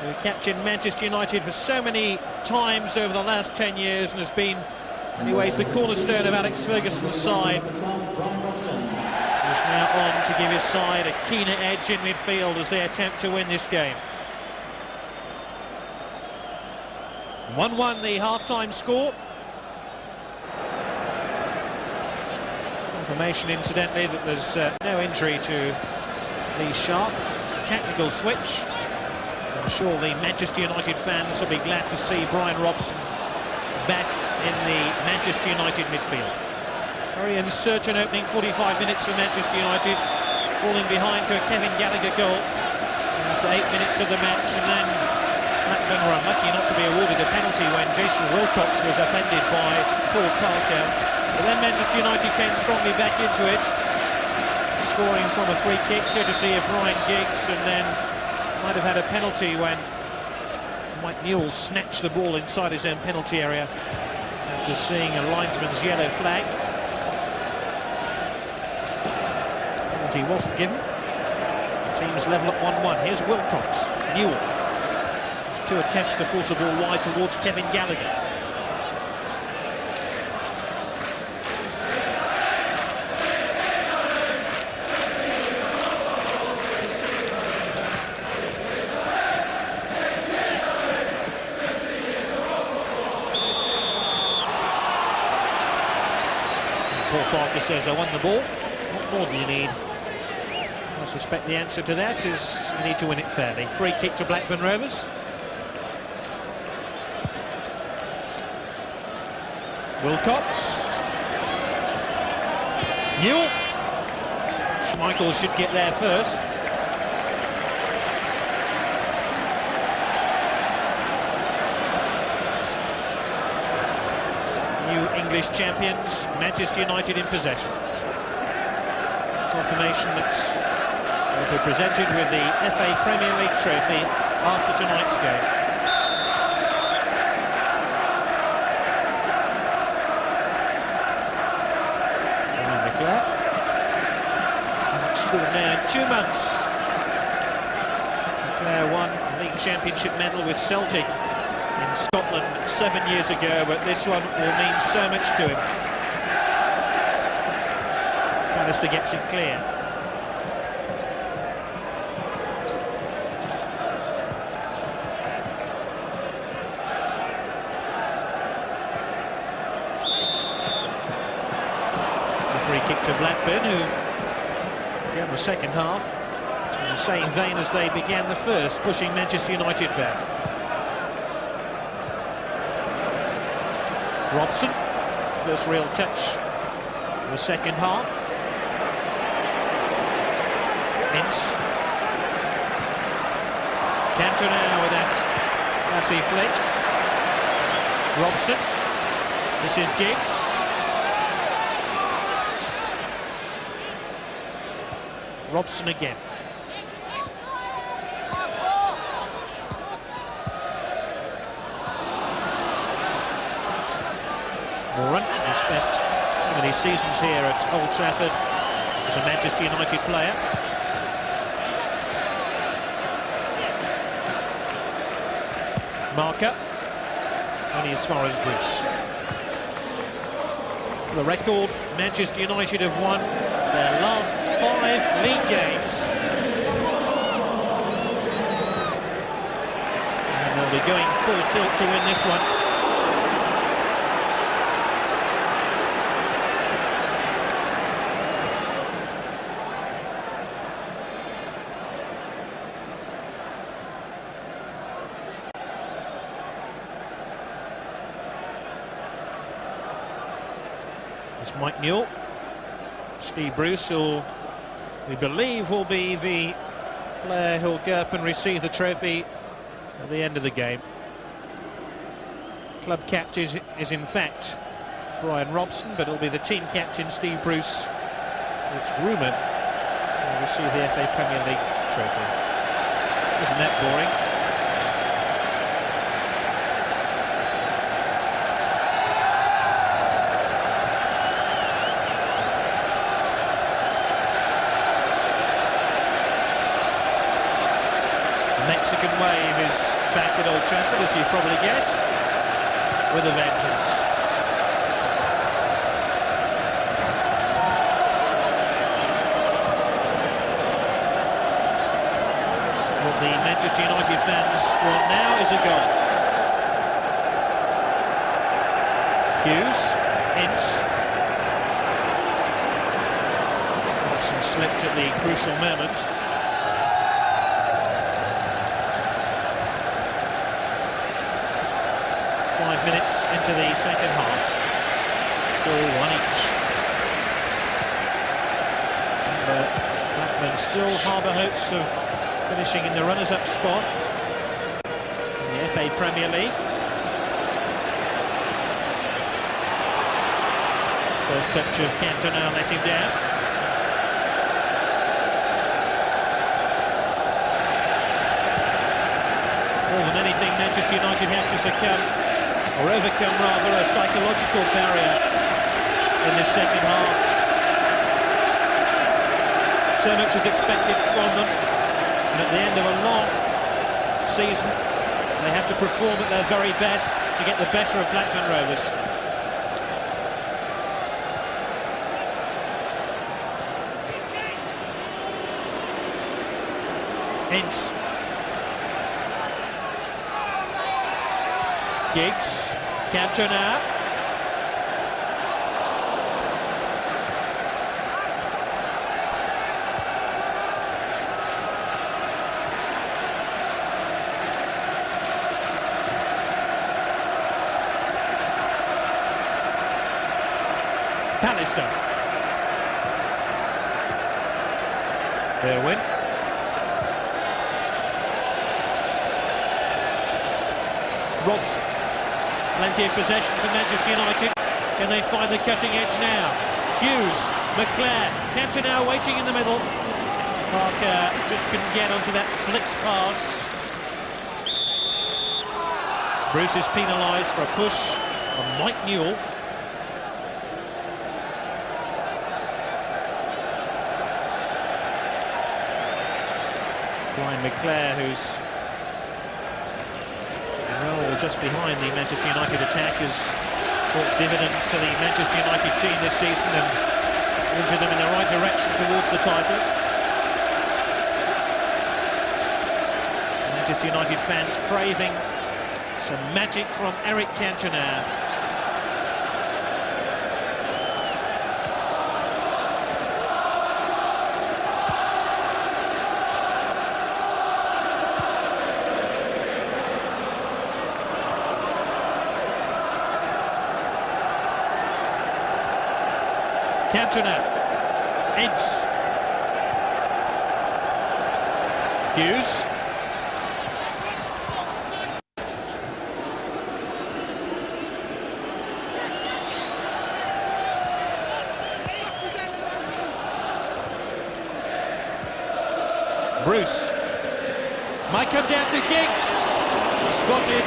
who captained Manchester United for so many times over the last 10 years and has been, in many ways, the cornerstone of Alex Ferguson's side. He's now on to give his side a keener edge in midfield as they attempt to win this game. 1-1 the half-time score. Confirmation, incidentally, that there's no injury to Sharpe. It's a tactical switch. I'm sure the Manchester United fans will be glad to see Brian Robson back in the Manchester United midfield. Very uncertain opening 45 minutes for Manchester United, falling behind to a Kevin Gallacher goal after 8 minutes of the match, and then Blackburn were unlucky not to be awarded a penalty when Jason Wilcox was upended by Paul Parker. But then Manchester United came strongly back into it, scoring from a free kick courtesy of Ryan Giggs, and then might have had a penalty when Mike Newell snatched the ball inside his own penalty area after seeing a linesman's yellow flag. Penalty wasn't given. The teams level at 1-1. Here's Wilcox, Newell. There's two attempts to force the ball wide towards Kevin Gallacher. Paul Parker says, I won the ball. What more do you need? I suspect the answer to that is you need to win it fairly. Free kick to Blackburn Rovers. Wilcox. Newell. Schmeichel should get there first. English champions, Manchester United in possession. Confirmation that will be presented with the FA Premier League trophy after tonight's game. McClair hasn't scored now in 2 months. McClair won the League Championship medal with Celtic in Scotland 7 years ago, but this one will mean so much to him. Pallister gets it clear. The free kick to Blackburn, who've begun the second half in the same vein as they began the first, pushing Manchester United back. Robson, first real touch in the second half. Ince. Cantona with that classy flick. Robson. This is Giggs. Robson again. Moran, who spent so many seasons here at Old Trafford as a Manchester United player. Marker, only as far as Bruce. For the record, Manchester United have won their last 5 league games be going full tilt to win this one. It's Mike Newell. Steve Bruce, who we believe will be the player who'll go up and receive the trophy at the end of the game. Club captain is in fact Brian Robson, but it'll be the team captain Steve Bruce, it's rumoured, will receive the FA Premier League trophy. Isn't that boring? Mexican wave is back at Old Trafford, as you've probably guessed, with a vengeance. What the Manchester United fans want now is a goal. Hughes, Ince. Robson slipped at the crucial moment. Minutes into the second half, still 1 each. Blackburn still harbour hopes of finishing in the runners-up spot in the FA Premier League. First touch of Cantona let him down. More than anything, Manchester United had to succumb, or overcome rather, a psychological barrier in the second half. So much is expected from them, and at the end of a long season they have to perform at their very best to get the better of Blackburn Rovers. Ince. Giggs, Cantona. Pallister. Irwin. Robson. Plenty of possession for Manchester United. Can they find the cutting edge now? Hughes, McClair, Cantona waiting in the middle. Parker just couldn't get onto that flicked pass. Bruce is penalised for a push on Mike Newell. Brian McClair, who's just behind the Manchester United attack, has brought dividends to the Manchester United team this season and pointed them in the right direction towards the title. Manchester United fans craving some magic from Eric Cantona. Cantona, Ince, Hughes, Bruce, might come down to Giggs, spotted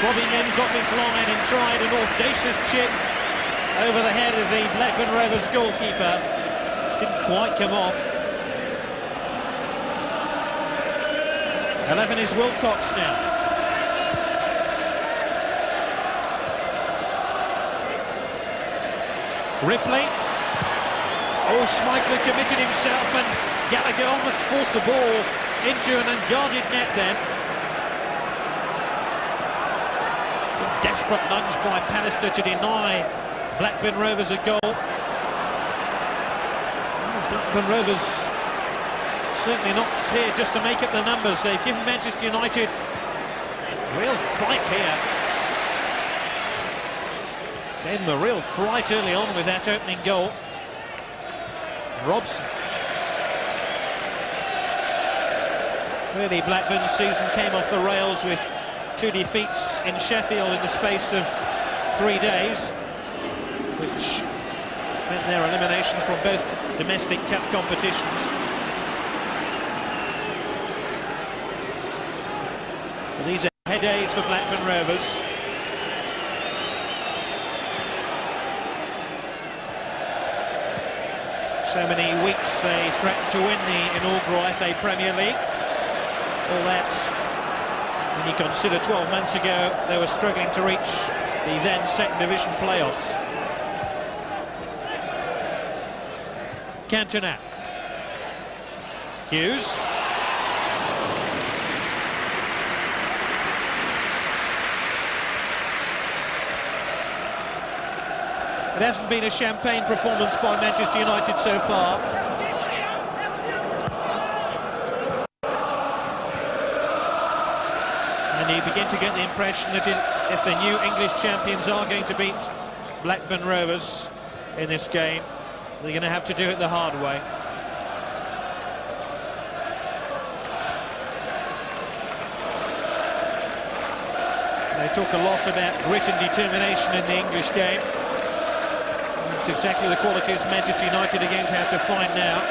Bobby Mimms off his line and tried an audacious chip over the head of the Blackburn Rovers goalkeeper, which didn't quite come off. 11 is Wilcox now. Ripley. Oh, Schmeichel committed himself and Gallacher almost forced the ball into an unguarded net then. Desperate lunge by Pallister to deny Blackburn Rovers a goal. Blackburn Rovers certainly not here just to make up the numbers. They've given Manchester United real fight here. Gave them a real fright early on with that opening goal. Robson. Really, Blackburn's season came off the rails with 2 defeats in Sheffield in the space of 3 days, which meant their elimination from both domestic cup competitions. But these are head days for Blackburn Rovers. So many weeks they threatened to win the inaugural FA Premier League. All that, when you consider 12 months ago they were struggling to reach the then second division playoffs. Cantona. Hughes. It hasn't been a champagne performance by Manchester United so far. And you begin to get the impression that if the new English champions are going to beat Blackburn Rovers in this game, they're going to have to do it the hard way. They talk a lot about grit and determination in the English game. It's exactly the qualities Manchester United are going to have to find now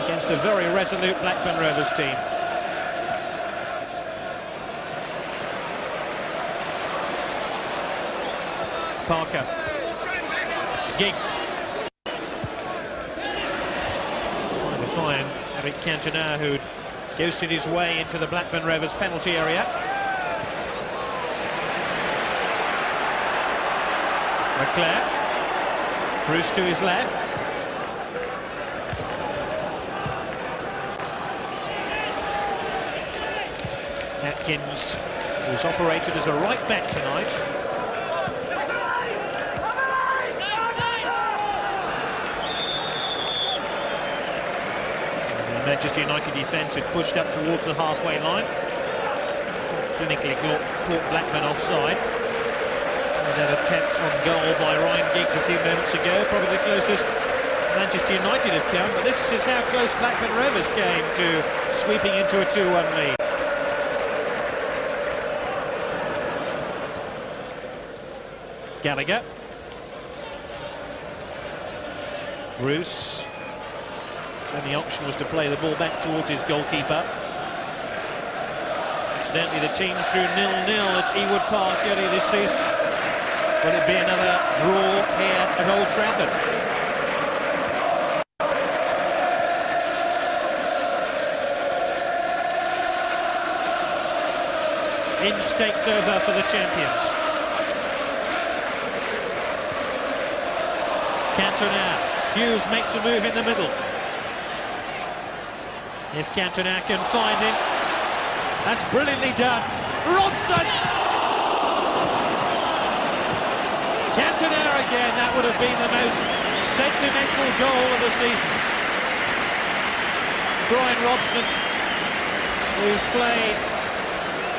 against a very resolute Blackburn Rovers team. Parker. Giggs. Trying to find Eric Cantona, who'd ghosted his way into the Blackburn Rovers penalty area. McClair. Bruce to his left. Atkins, who's operated as a right back tonight. And the Manchester United defence had pushed up towards the halfway line. Clinically caught Blackburn offside. That attempt on goal by Ryan Giggs a few moments ago, probably the closest Manchester United have come, but this is how close Blackburn Rovers came to sweeping into a 2-1 lead. Gallacher. Bruce. His only option was to play the ball back towards his goalkeeper. Incidentally, the teams drew 0-0 at Ewood Park earlier this season. Will it be another draw here at Old Trafford? Ince takes over for the champions. Cantona. Hughes makes a move in the middle. If Cantona can find him, that's brilliantly done. Robson! Cantona again, that would have been the most sentimental goal of the season. Brian Robson, who's played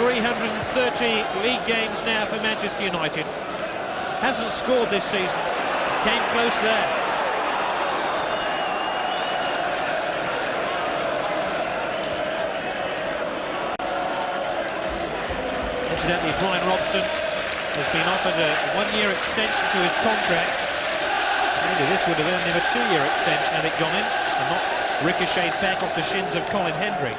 330 league games now for Manchester United, hasn't scored this season, came close there. Incidentally, Brian Robson has been offered a 1-year extension to his contract. Maybe this would have earned him a 2-year extension had it gone in and not ricocheted back off the shins of Hendry.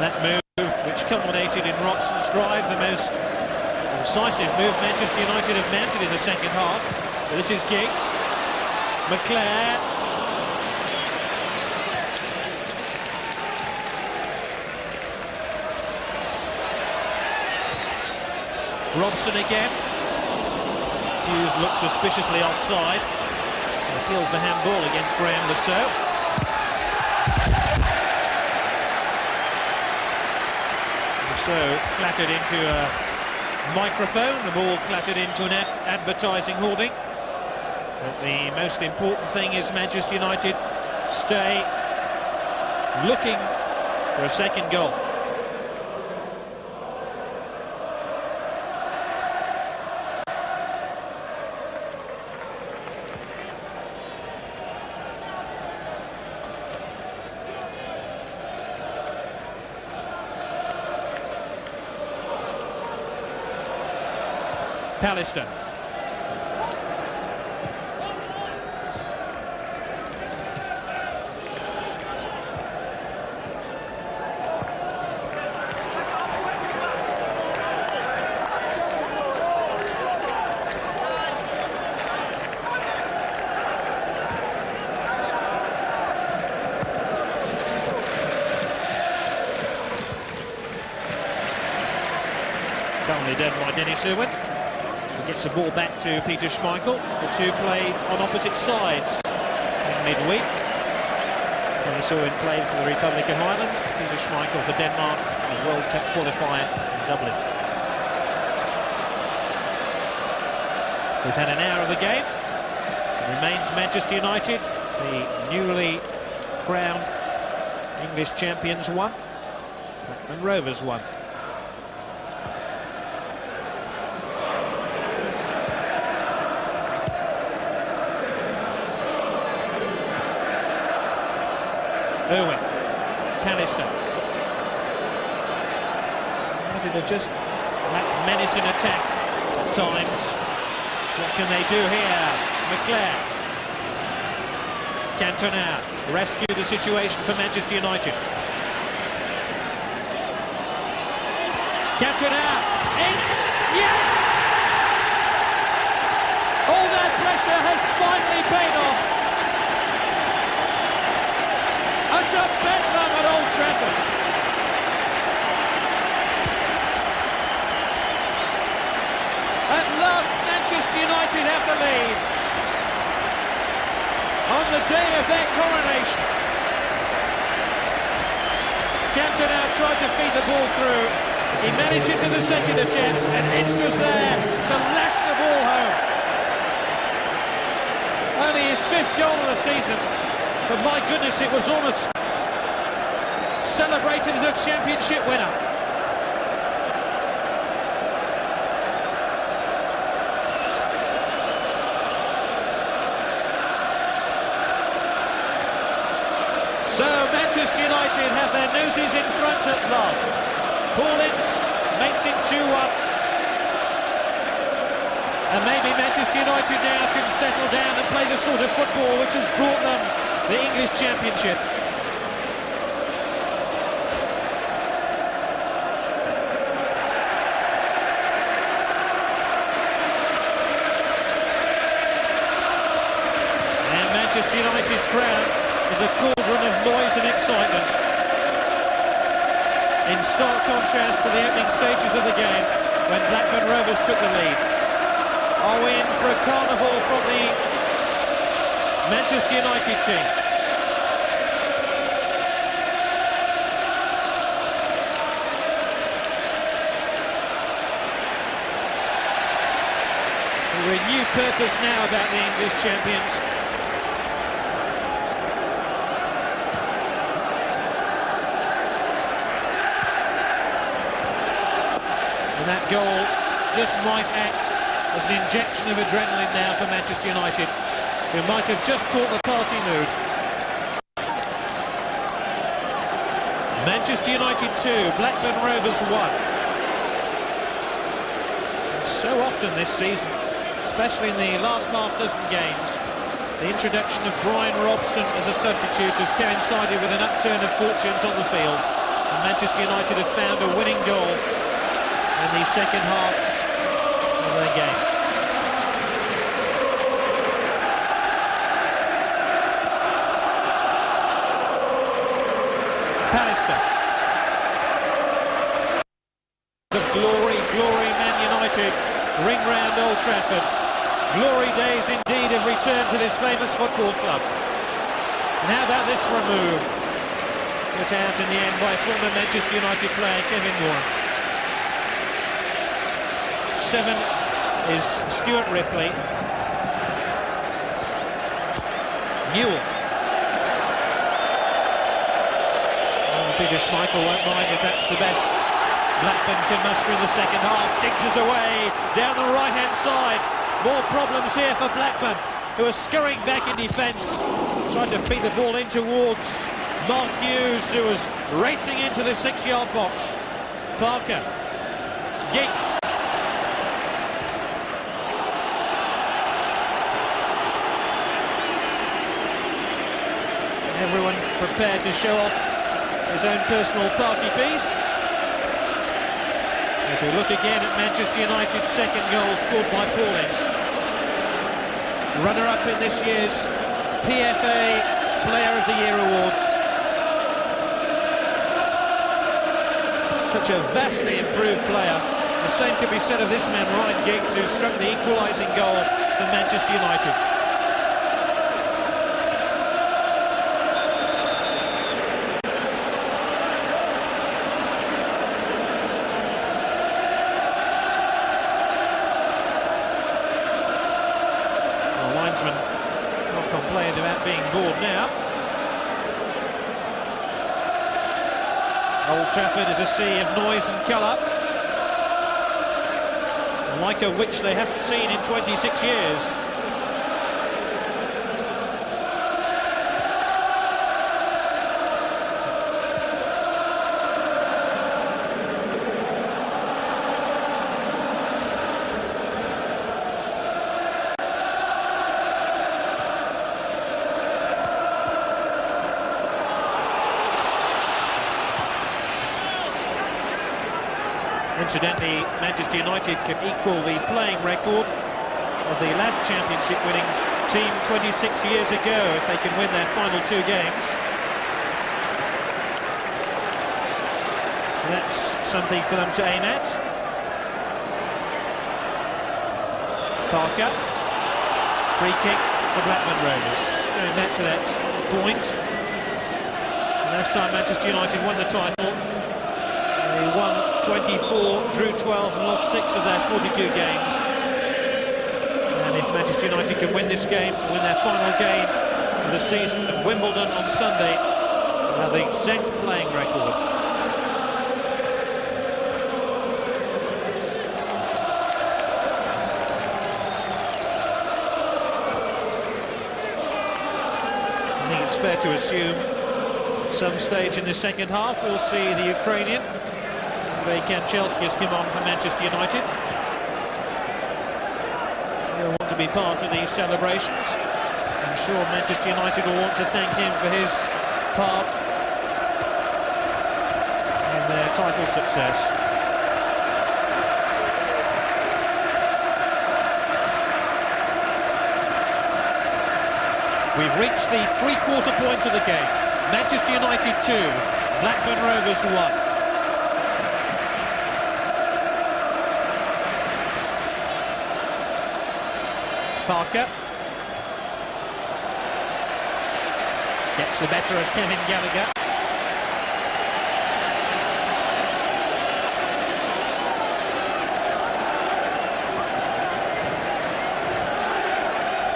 That move, which culminated in Robson's drive, the most incisive move Manchester United have mounted in the second half. But this is Giggs. McClair. Robson again. Hughes looks suspiciously offside. An appeal for handball against Graham Saux. So clattered into a microphone, the ball clattered into an advertising hoarding. But the most important thing is Manchester United stay looking for a second goal. Pallister. Calmly done by Dennis Irwin. Gets the ball back to Peter Schmeichel. The two play on opposite sides in midweek. Dennis Irwin played for the Republic of Ireland. Peter Schmeichel for Denmark, a World Cup qualifier in Dublin. We've had an hour of the game. It remains Manchester United, the newly crowned English champions, 1. Blackburn Rovers 1. Irwin, Pallister. United are just that menace in attack at times. What can they do here? McClair. Cantona rescue the situation for Manchester United. Cantona, Ince, yes! All that pressure has finally paid off. It's a bedlam at Old Trafford. At last, Manchester United have the lead. On the day of their coronation. Cantona tried to feed the ball through. He managed it in the second attempt, and Ince was there to lash the ball home. Only his 5th goal of the season. But my goodness, it was almost celebrated as a championship winner. So Manchester United have their noses in front at last. Ince makes it 2-1. And maybe Manchester United now can settle down and play the sort of football which has brought them the English Championship. And Manchester United's crown is a cauldron of noise and excitement, in stark contrast to the opening stages of the game when Blackburn Rovers took the lead. Are we in for a carnival from the Manchester United team? With a new purpose now about the English champions. And that goal just might act as an injection of adrenaline now for Manchester United, who might have just caught the party mood. Manchester United 2, Blackburn Rovers 1. So often this season, especially in the last half dozen games, the introduction of Robson as a substitute has coincided with an upturn of fortunes on the field. And Manchester United have found a winning goal in the second half of the game. Pallister. Of glory, glory, Man United ring round Old Trafford. Glory days indeed have returned to this famous football club. And how about this for a move? Put out in the end by former Manchester United player Kevin Moran. 7 is Stuart Ripley. Newell. Oh, Peter Schmeichel won't mind if that's the best Blackburn can muster in the second half. Giggs is away, down the right-hand side. More problems here for Blackburn, who are scurrying back in defence, trying to feed the ball in towards Mark Hughes, who was racing into the 6-yard box. Parker. Giggs. Everyone prepared to show off his own personal party piece. As we look again at Manchester United's second goal scored by Ince. Runner-up in this year's PFA Player of the Year Awards. Such a vastly improved player. The same could be said of this man, Ryan Giggs, who struck the equalising goal for Manchester United. Not complaining about being bored now. Old Trafford is a sea of noise and colour, like a which they haven't seen in 26 years. Incidentally, Manchester United can equal the playing record of the last championship winnings team 26 years ago if they can win their final 2 games. So that's something for them to aim at. Parker. Free kick to Blackburn Rovers. Going back to that point. Last time Manchester United won the title, they won 24, drew 12 and lost 6 of their 42 games. And if Manchester United can win this game, win their final game of the season at Wimbledon on Sunday, they'll have the exact playing record. I think it's fair to assume some stage in the second half we'll see the Ukrainian Kanchelskis come on for Manchester United. He'll want to be part of these celebrations. I'm sure Manchester United will want to thank him for his part in their title success. We've reached the 3/4 point of the game. Manchester United 2, Blackburn Rovers 1. Parker gets the better of Kevin Gallacher.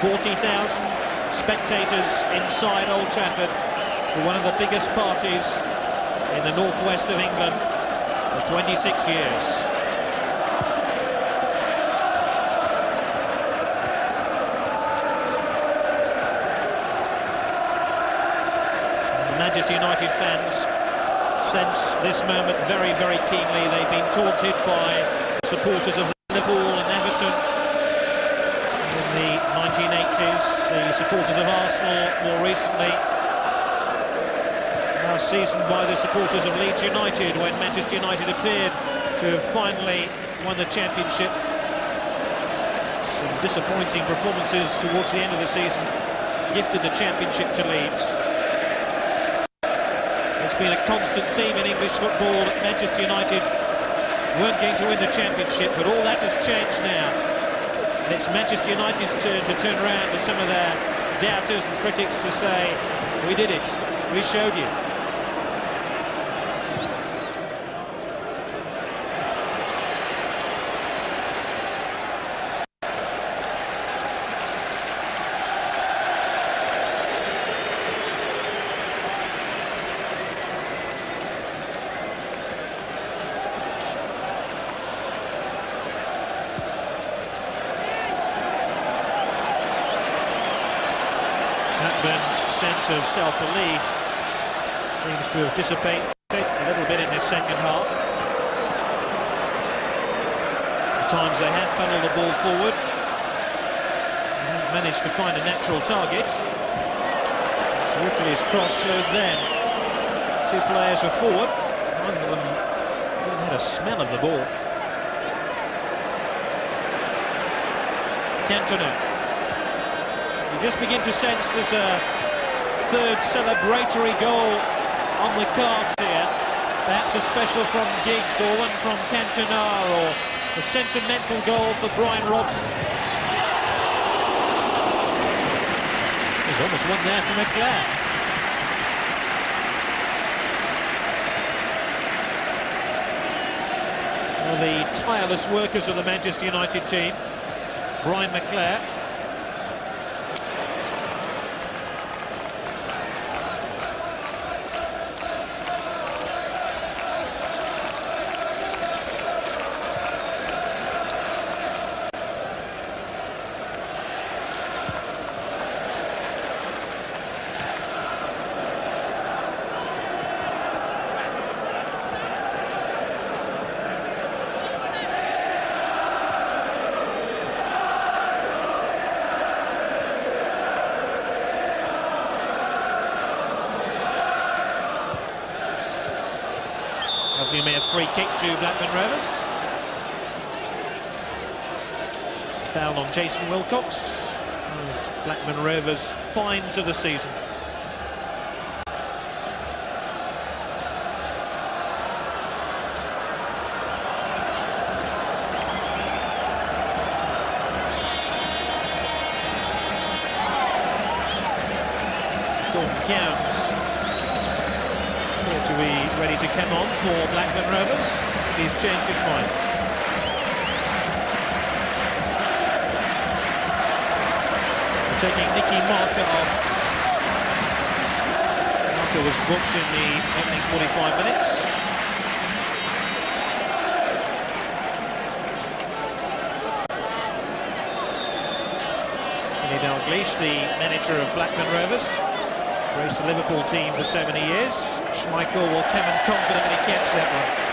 $40,000 spectators inside Old Trafford for one of the biggest parties in the northwest of England for 26 years. Manchester United fans sense this moment very, very keenly. They've been taunted by supporters of Liverpool and Everton in the 1980s, the supporters of Arsenal more recently, now seasoned by the supporters of Leeds United when Manchester United appeared to have finally won the championship. Some disappointing performances towards the end of the season gifted the championship to Leeds. It's been a constant theme in English football that Manchester United weren't going to win the championship, but all that has changed now. And it's Manchester United's turn to turn around to some of their doubters and critics to say, we did it, we showed you. Blackburn's sense of self-belief seems to have dissipated a little bit in this second half. At times they have funneled the ball forward. They haven't managed to find a natural target. So Ripley's cross showed then. Two players were forward. One of them had a smell of the ball. Cantona. You just begin to sense there's a third celebratory goal on the cards here. Perhaps a special from Giggs or one from Cantona, or a sentimental goal for Brian Robson. There's almost one there for McClair. Well, the tireless workers of the Manchester United team. Brian McClair. A free kick to Blackburn Rovers. Foul on Jason Wilcox. One of Blackburn Rovers' finds of the season. Cowans to be ready to come on for Blackburn Rovers. He's changed his mind. We're taking Nicky Marker off. Marker was booked in the opening 45 minutes. Dalglish, the manager of Blackburn Rovers, raced the Liverpool team for so many years. Schmeichel will come and confidently catch that one.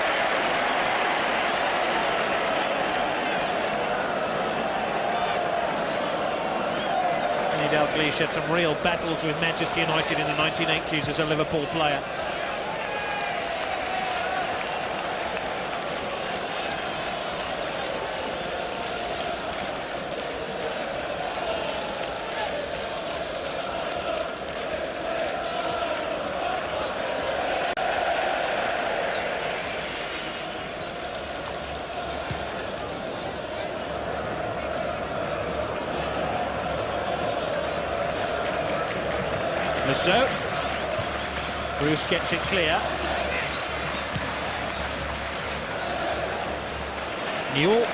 Dalglish had some real battles with Manchester United in the 1980s as a Liverpool player. Saux. Bruce gets it clear. Newell.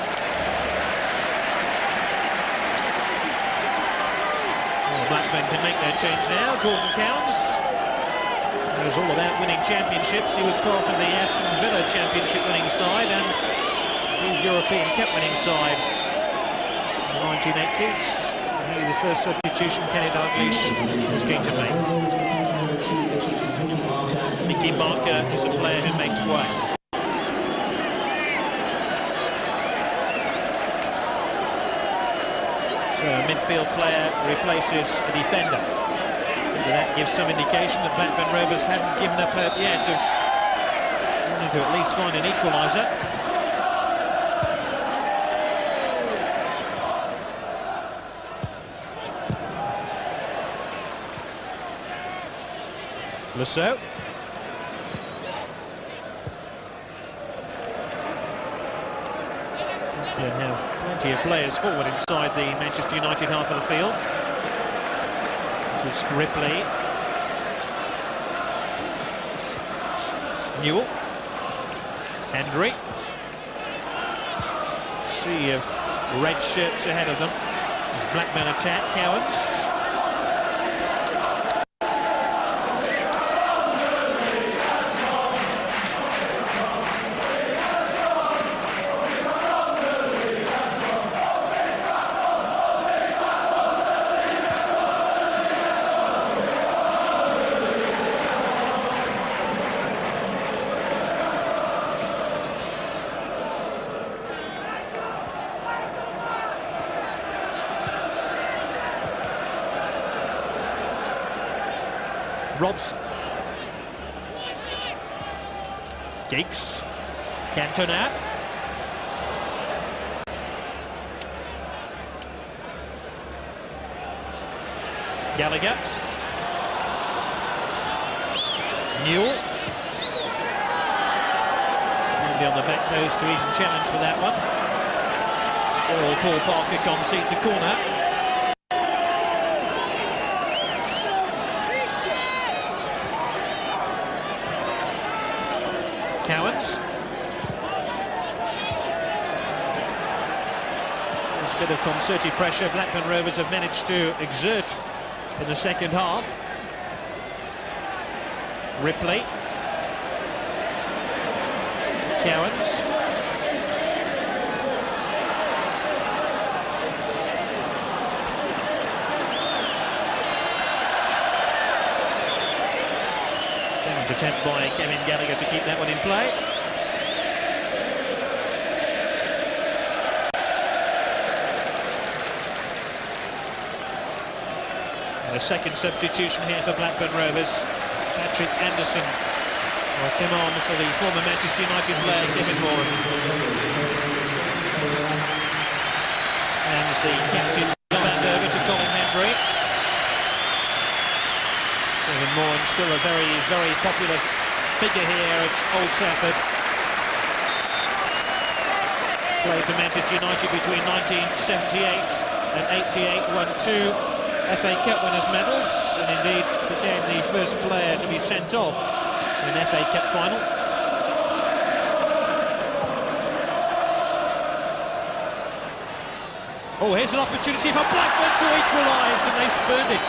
Blackburn can make their change now. Gordon Cowans. He was all about winning championships. He was part of the Aston Villa championship winning side and the European Cup winning side in the 1980s. The first substitution Kenny Dalglish was going to make. Nicky Marker is a player who makes way. So a midfield player replaces a defender. So that gives some indication that Blackburn Rovers haven't given up hope yet of wanting to at least find an equaliser. Saux. They have plenty of players forward inside the Manchester United half of the field. This is Ripley. Newell. Hendry. Sea of red shirts ahead of them. As Blackburn attack, Cowans. Robson. Giggs. Cantona. Gallacher. Newell. Maybe on the back post to even challenge for that one. Still Paul Parker concedes a corner. Cowans. There's a bit of concerted pressure Blackburn Rovers have managed to exert in the second half. Ripley. Cowans. Cowans' attempt by Kevin Gallacher to keep that one in play. A second substitution here for Blackburn Rovers. Andersson will come on for the former Manchester United player Kevin Moran. Hands the captain's hand over to Hendry. Kevin Moran still a very, very popular figure here at Old Trafford. Played for Manchester United between 1978 and 88, won 2 FA Cup winners' medals, and indeed became the first player to be sent off in an FA Cup final. Oh, here's an opportunity for Blackburn to equalise, and they spurned it.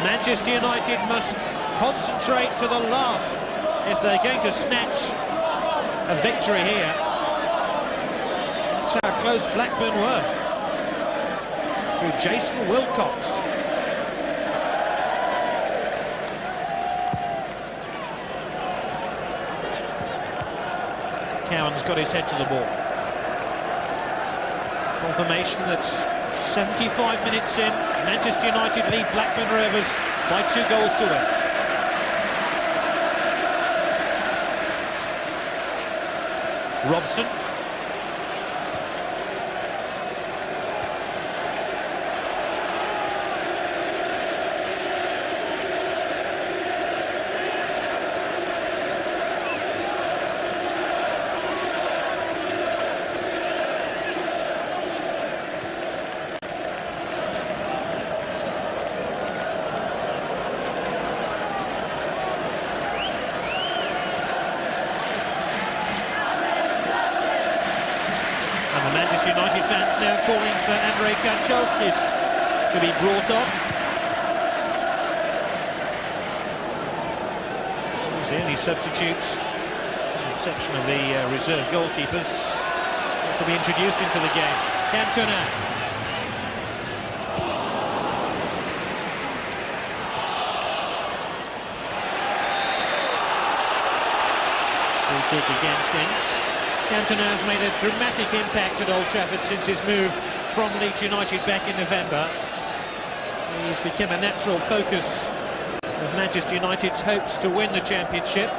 Manchester United must concentrate to the last if they're going to snatch a victory here. That's how close Blackburn were. Through Jason Wilcox. Cowans got his head to the ball. Confirmation that 75 minutes in, Manchester United lead Blackburn Rovers by 2 goals to 1. Robson. United fans now calling for Kanchelskis to be brought on. He's the only substitutes, with the exception of the reserve goalkeepers, to be introduced into the game. Cantona. Free kick against Ince. Cantona has made a dramatic impact at Old Trafford since his move from Leeds United back in November. He's become a natural focus of Manchester United's hopes to win the championship.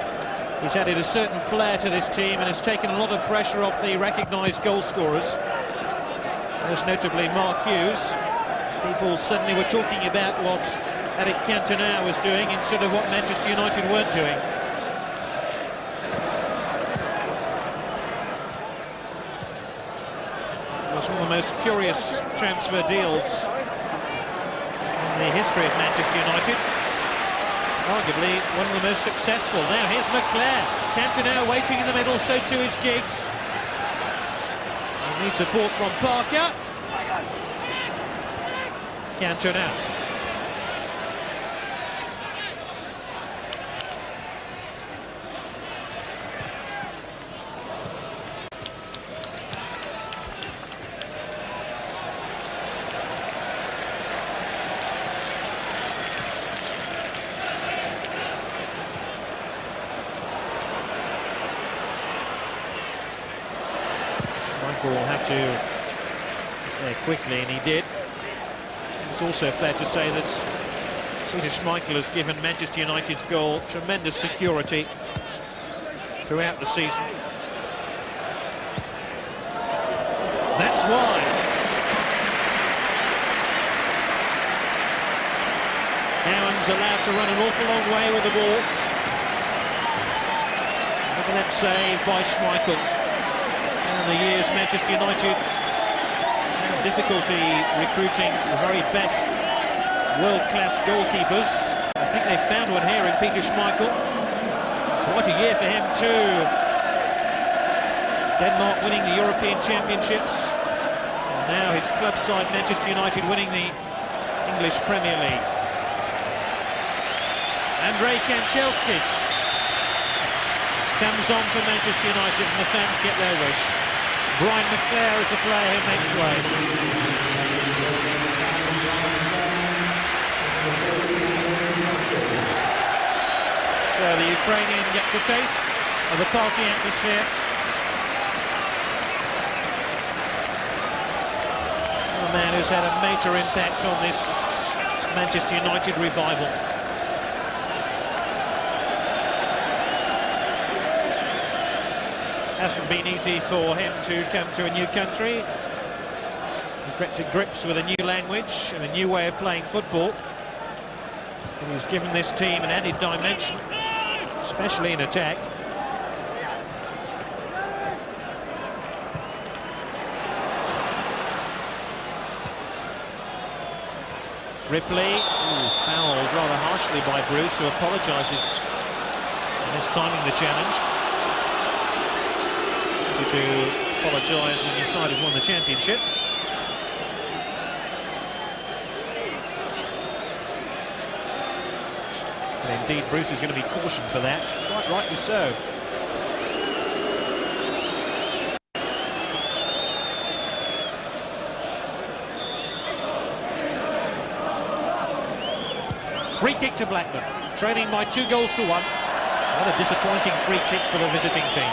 He's added a certain flair to this team and has taken a lot of pressure off the recognised goal scorers, most notably Mark Hughes. People suddenly were talking about what Cantona was doing instead of what Manchester United weren't doing. One of the most curious transfer deals in the history of Manchester United. Arguably one of the most successful. Now here's McClair. Cantona waiting in the middle, so too is Giggs. He needs support from Parker. Cantona. Schmeichel will have to get there quickly, and he did. It's also fair to say that Peter Schmeichel has given Manchester United's goal tremendous security throughout the season. That's why. Cowans allowed to run an awful long way with the ball. Look at that save by Schmeichel. In the years Manchester United had difficulty recruiting the very best world-class goalkeepers. I think they found one here in Peter Schmeichel. What a year for him too. Denmark winning the European Championships. And now his club side Manchester United winning the English Premier League. Kanchelskis comes on for Manchester United and the fans get their wish. McClair is a player who makes way. So the Ukrainian gets a taste of the party atmosphere. A man who's had a major impact on this Manchester United revival. Hasn't been easy for him to come to a new country, get to grips with a new language and a new way of playing football. And he's given this team an added dimension, especially in attack. Ripley, fouled rather harshly by Bruce, who apologises for mistiming the challenge. To apologise when your side has won the championship. And indeed Bruce is going to be cautioned for that, quite rightly so. Free kick to Blackburn, trailing by 2-1. What a disappointing free kick for the visiting team.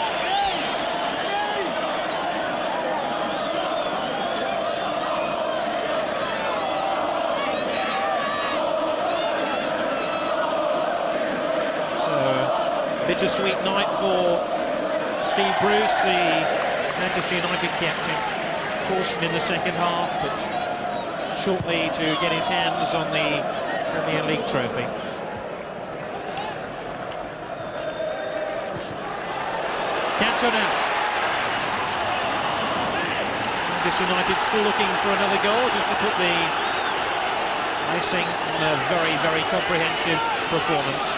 Bittersweet night for Steve Bruce, the Manchester United captain. Cautioned in the second half, but shortly to get his hands on the Premier League trophy. Cantona. Manchester United still looking for another goal, just to put the icing on a very, very comprehensive performance.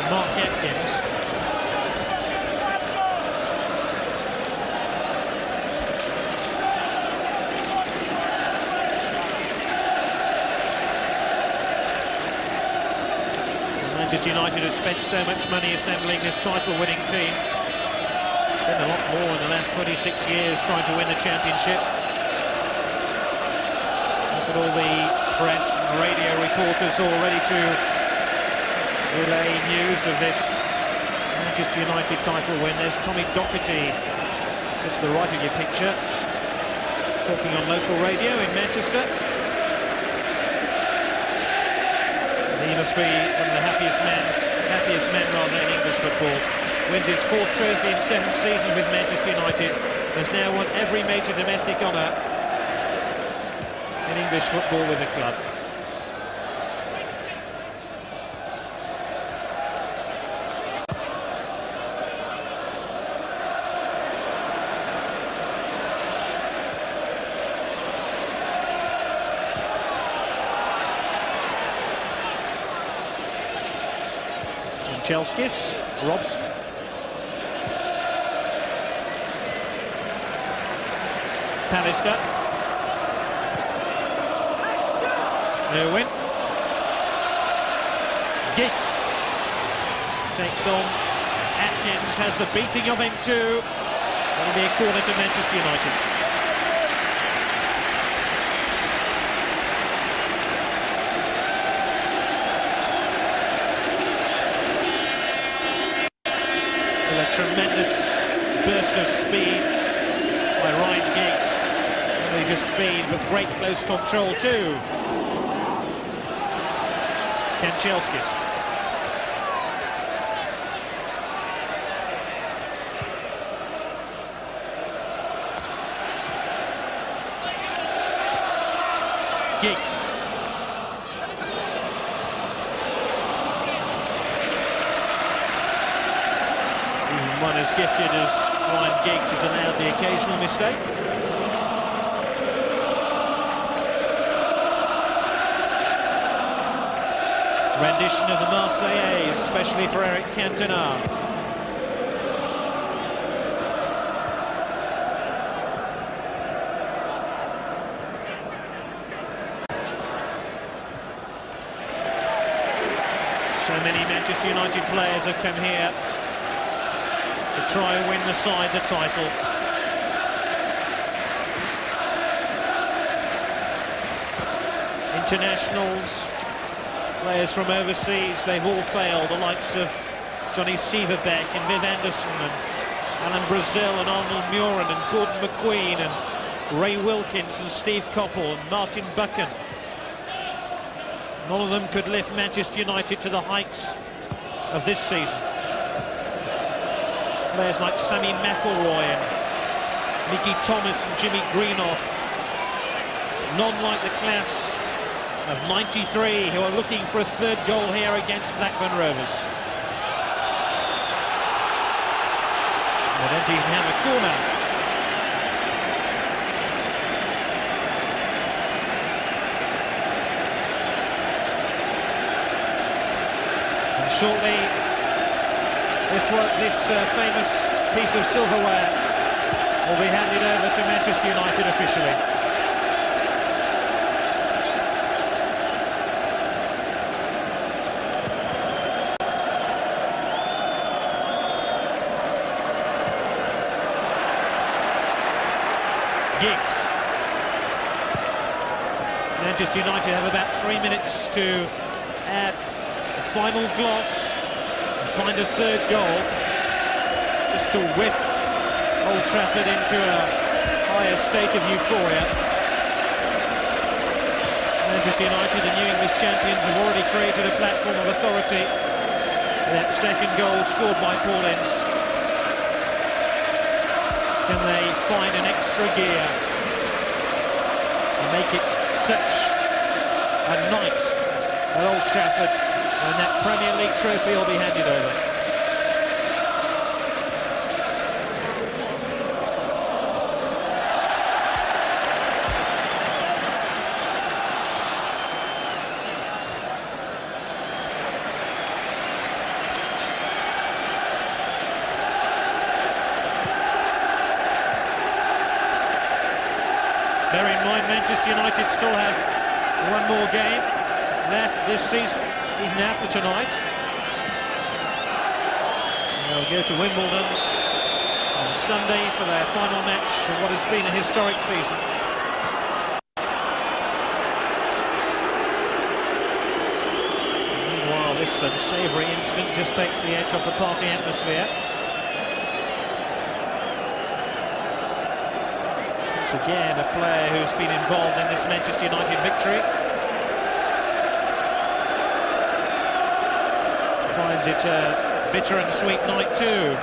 Mark Atkins. Manchester United has spent so much money assembling this title-winning team. Spent a lot more in the last 26 years trying to win the championship. Look at all the press and radio reporters all ready to relay news of this Manchester United title win. There's Tommy Docherty, just to the right of your picture, talking on local radio in Manchester. He must be one of the happiest men in English football. Wins his 4th trophy in 7 seasons with Manchester United. Has now won every major domestic honour in English football with the club. Kanchelskis, Robson. Pallister. Irwin. Giggs takes on Atkins, has the beating of him too. That'll be a corner to Manchester United. burst of speed by Ryan Giggs. Only just speed, but great close control too. Kanchelskis. Giggs. Even one as gifted as Ryan Giggs has allowed the occasional mistake. Rendition of the Marseillaise, especially for Eric Cantona. So many Manchester United players have come here to try and win the side the title. Internationals, players from overseas, they've all failed. The likes of Johnny Severbeck and Viv Andersson and Alan Brazil and Arnold Moran and Gordon McQueen and Ray Wilkins and Steve Coppell and Martin Buchan. None of them could lift Manchester United to the heights of this season. Players like Sammy McElroy and Mickey Thomas and Jimmy Greenough. None like the class of '93 who are looking for a third goal here against Blackburn Rovers. They don't even have a corner. And shortly, this famous piece of silverware will be handed over to Manchester United officially. Giggs. Manchester United have about 3 minutes to add a final gloss and find a third goal, just to whip Old Trafford into a higher state of euphoria. Manchester United, the new English champions, have already created a platform of authority. That second goal scored by Paul Ince. Can they find an extra gear and make it such a night at Old Trafford when that Premier League trophy will be handed over? Bear in mind, Manchester United still have one more game left this season, even after tonight. They'll go to Wimbledon on Sunday for their final match of what has been a historic season. Meanwhile, this unsavoury incident just takes the edge off the party atmosphere. Again, a player who's been involved in this Manchester United victory. Finds it a bitter and sweet night too.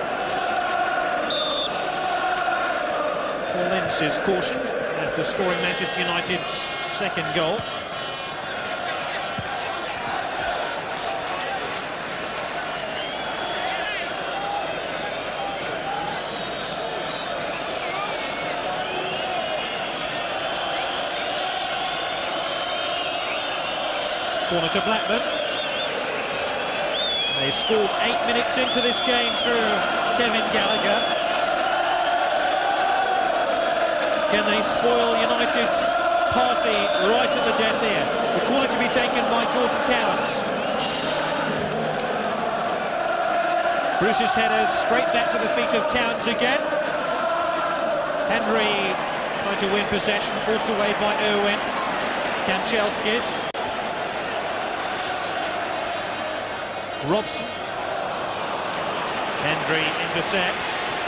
Paul Ince is cautioned after scoring Manchester United's second goal. Corner to Blackburn. They scored 8 minutes into this game through Kevin Gallacher. Can they spoil United's party right at the death here? The corner to be taken by Gordon Cowans. Bruce's header straight back to the feet of Cowans again. Hendry trying to win possession, forced away by Irwin. Kanchelskis. Robson. Hendry intercepts.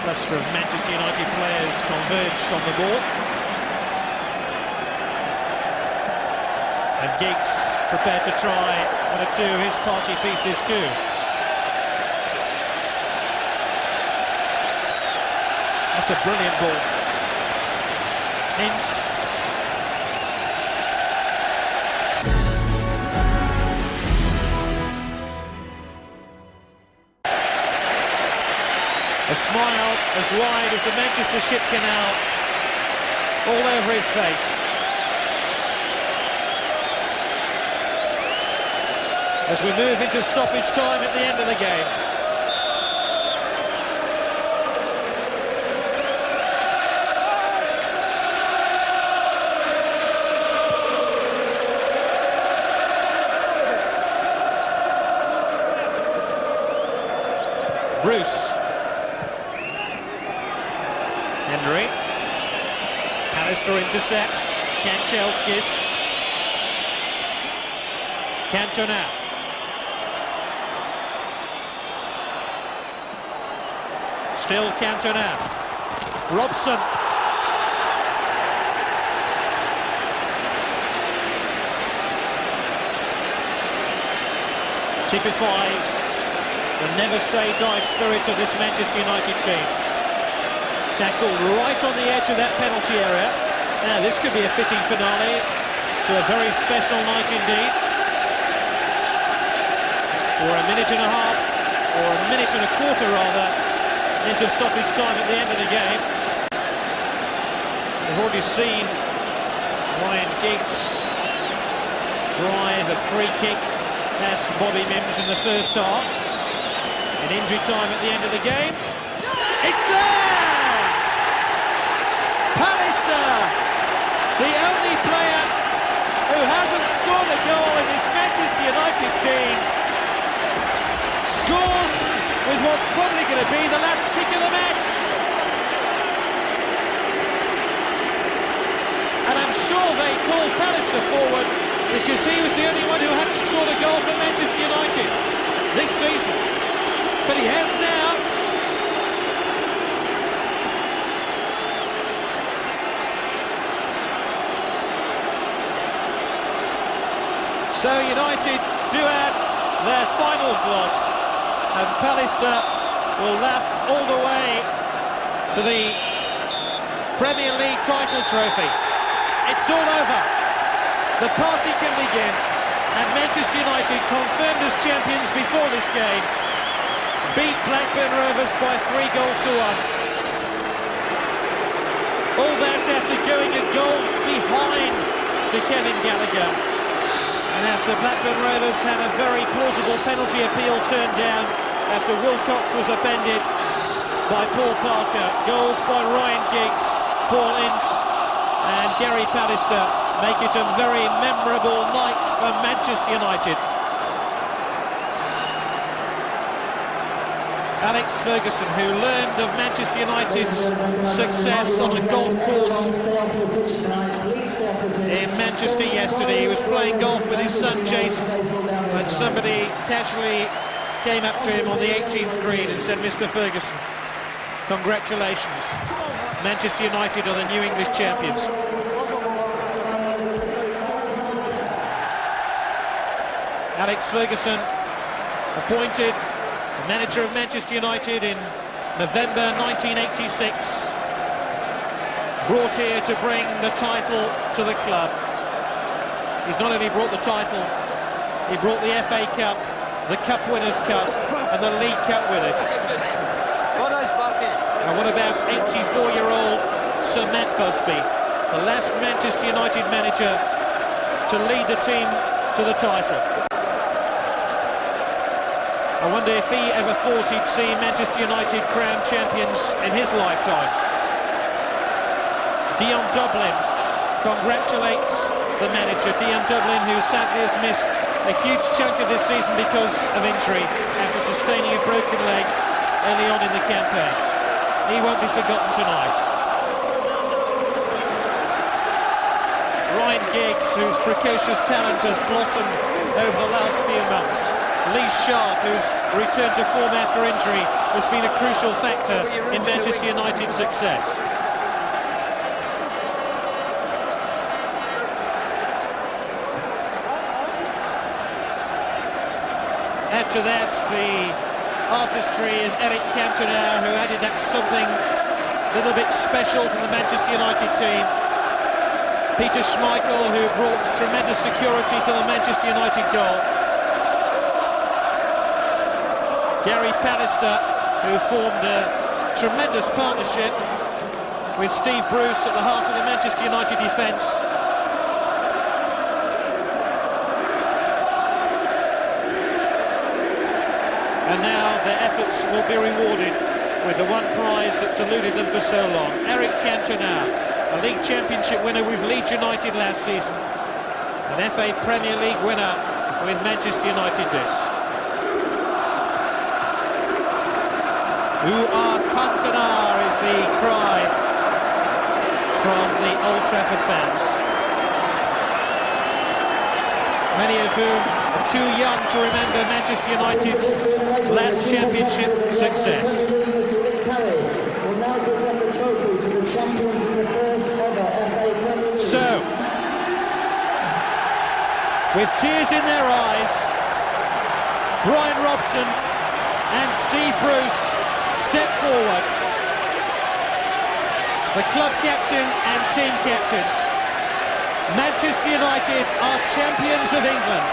cluster of Manchester United players converged on the ball. And Giggs prepared to try one or two of his party pieces too. That's a brilliant ball. Ince. A smile as wide as the Manchester Ship Canal all over his face. As we move into stoppage time at the end of the game. Bruce. Hendry. Pallister intercepts. Kanchelskis. Cantona. Still Cantona. Robson. Typifies the never-say-die spirit of this Manchester United team. Tackled right on the edge of that penalty area. Now this could be a fitting finale to a very special night indeed. For a minute and a half, or a minute and a quarter rather, into stoppage time at the end of the game. We've already seen Ryan Giggs drive a free kick past Bobby Mimms in the first half. In injury time at the end of the game. It's there! Pallister, the only player who hasn't scored a goal in this Manchester United team, scores with what's probably going to be the last kick of the match. And I'm sure they called Pallister forward because he was the only one who hadn't scored a goal for Manchester United this season. But he has now. So United do add their final gloss, and Pallister will laugh all the way to the Premier League title trophy. It's all over. The party can begin, and Manchester United, confirmed as champions before this game, beat Blackburn Rovers by 3 goals to 1. All that after going a goal behind to Kevin Gallacher. And after Blackburn Rovers had a very plausible penalty appeal turned down after Wilcox was upended by Paul Parker. Goals by Ryan Giggs, Paul Ince and Gary Pallister make it a very memorable night for Manchester United. Alex Ferguson, who learned of Manchester United's success on the golf course in Manchester yesterday. He was playing golf with his son Jason, and somebody casually came up to him on the 18th green and said, "Mr. Ferguson, congratulations. Manchester United are the new English champions." Alex Ferguson, appointed manager of Manchester United in November 1986, brought here to bring the title to the club. He's not only brought the title, he brought the FA Cup, the Cup Winners' Cup and the League Cup with it. And what about 84-year-old Sir Matt Busby, the last Manchester United manager to lead the team to the title? I wonder if he ever thought he'd see Manchester United crowned champions in his lifetime. Dion Dublin congratulates the manager. Dion Dublin, who sadly has missed a huge chunk of this season because of injury after sustaining a broken leg early on in the campaign. He won't be forgotten tonight. Ryan Giggs, whose precocious talent has blossomed over the last few months, Sharpe, whose return to form after injury has been a crucial factor in Manchester United's success. Add to that the artistry of Eric Cantona, who added that something a little bit special to the Manchester United team. Peter Schmeichel, who brought tremendous security to the Manchester United goal. Gary Pallister, who formed a tremendous partnership with Steve Bruce at the heart of the Manchester United defence. And now their efforts will be rewarded with the one prize that's eluded them for so long. Eric Cantona, a League Championship winner with Leeds United last season, an FA Premier League winner with Manchester United this. Cantona is the cry from the Old Trafford fans, many of whom are too young to remember Manchester United's last championship success. So, with tears in their eyes, Brian Robson and Steve Bruce step forward. The club captain and team captain. Manchester United are champions of England,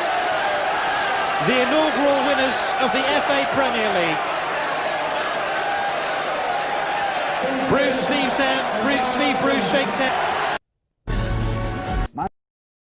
the inaugural winners of the FA Premier League. Steve Bruce shakes hands.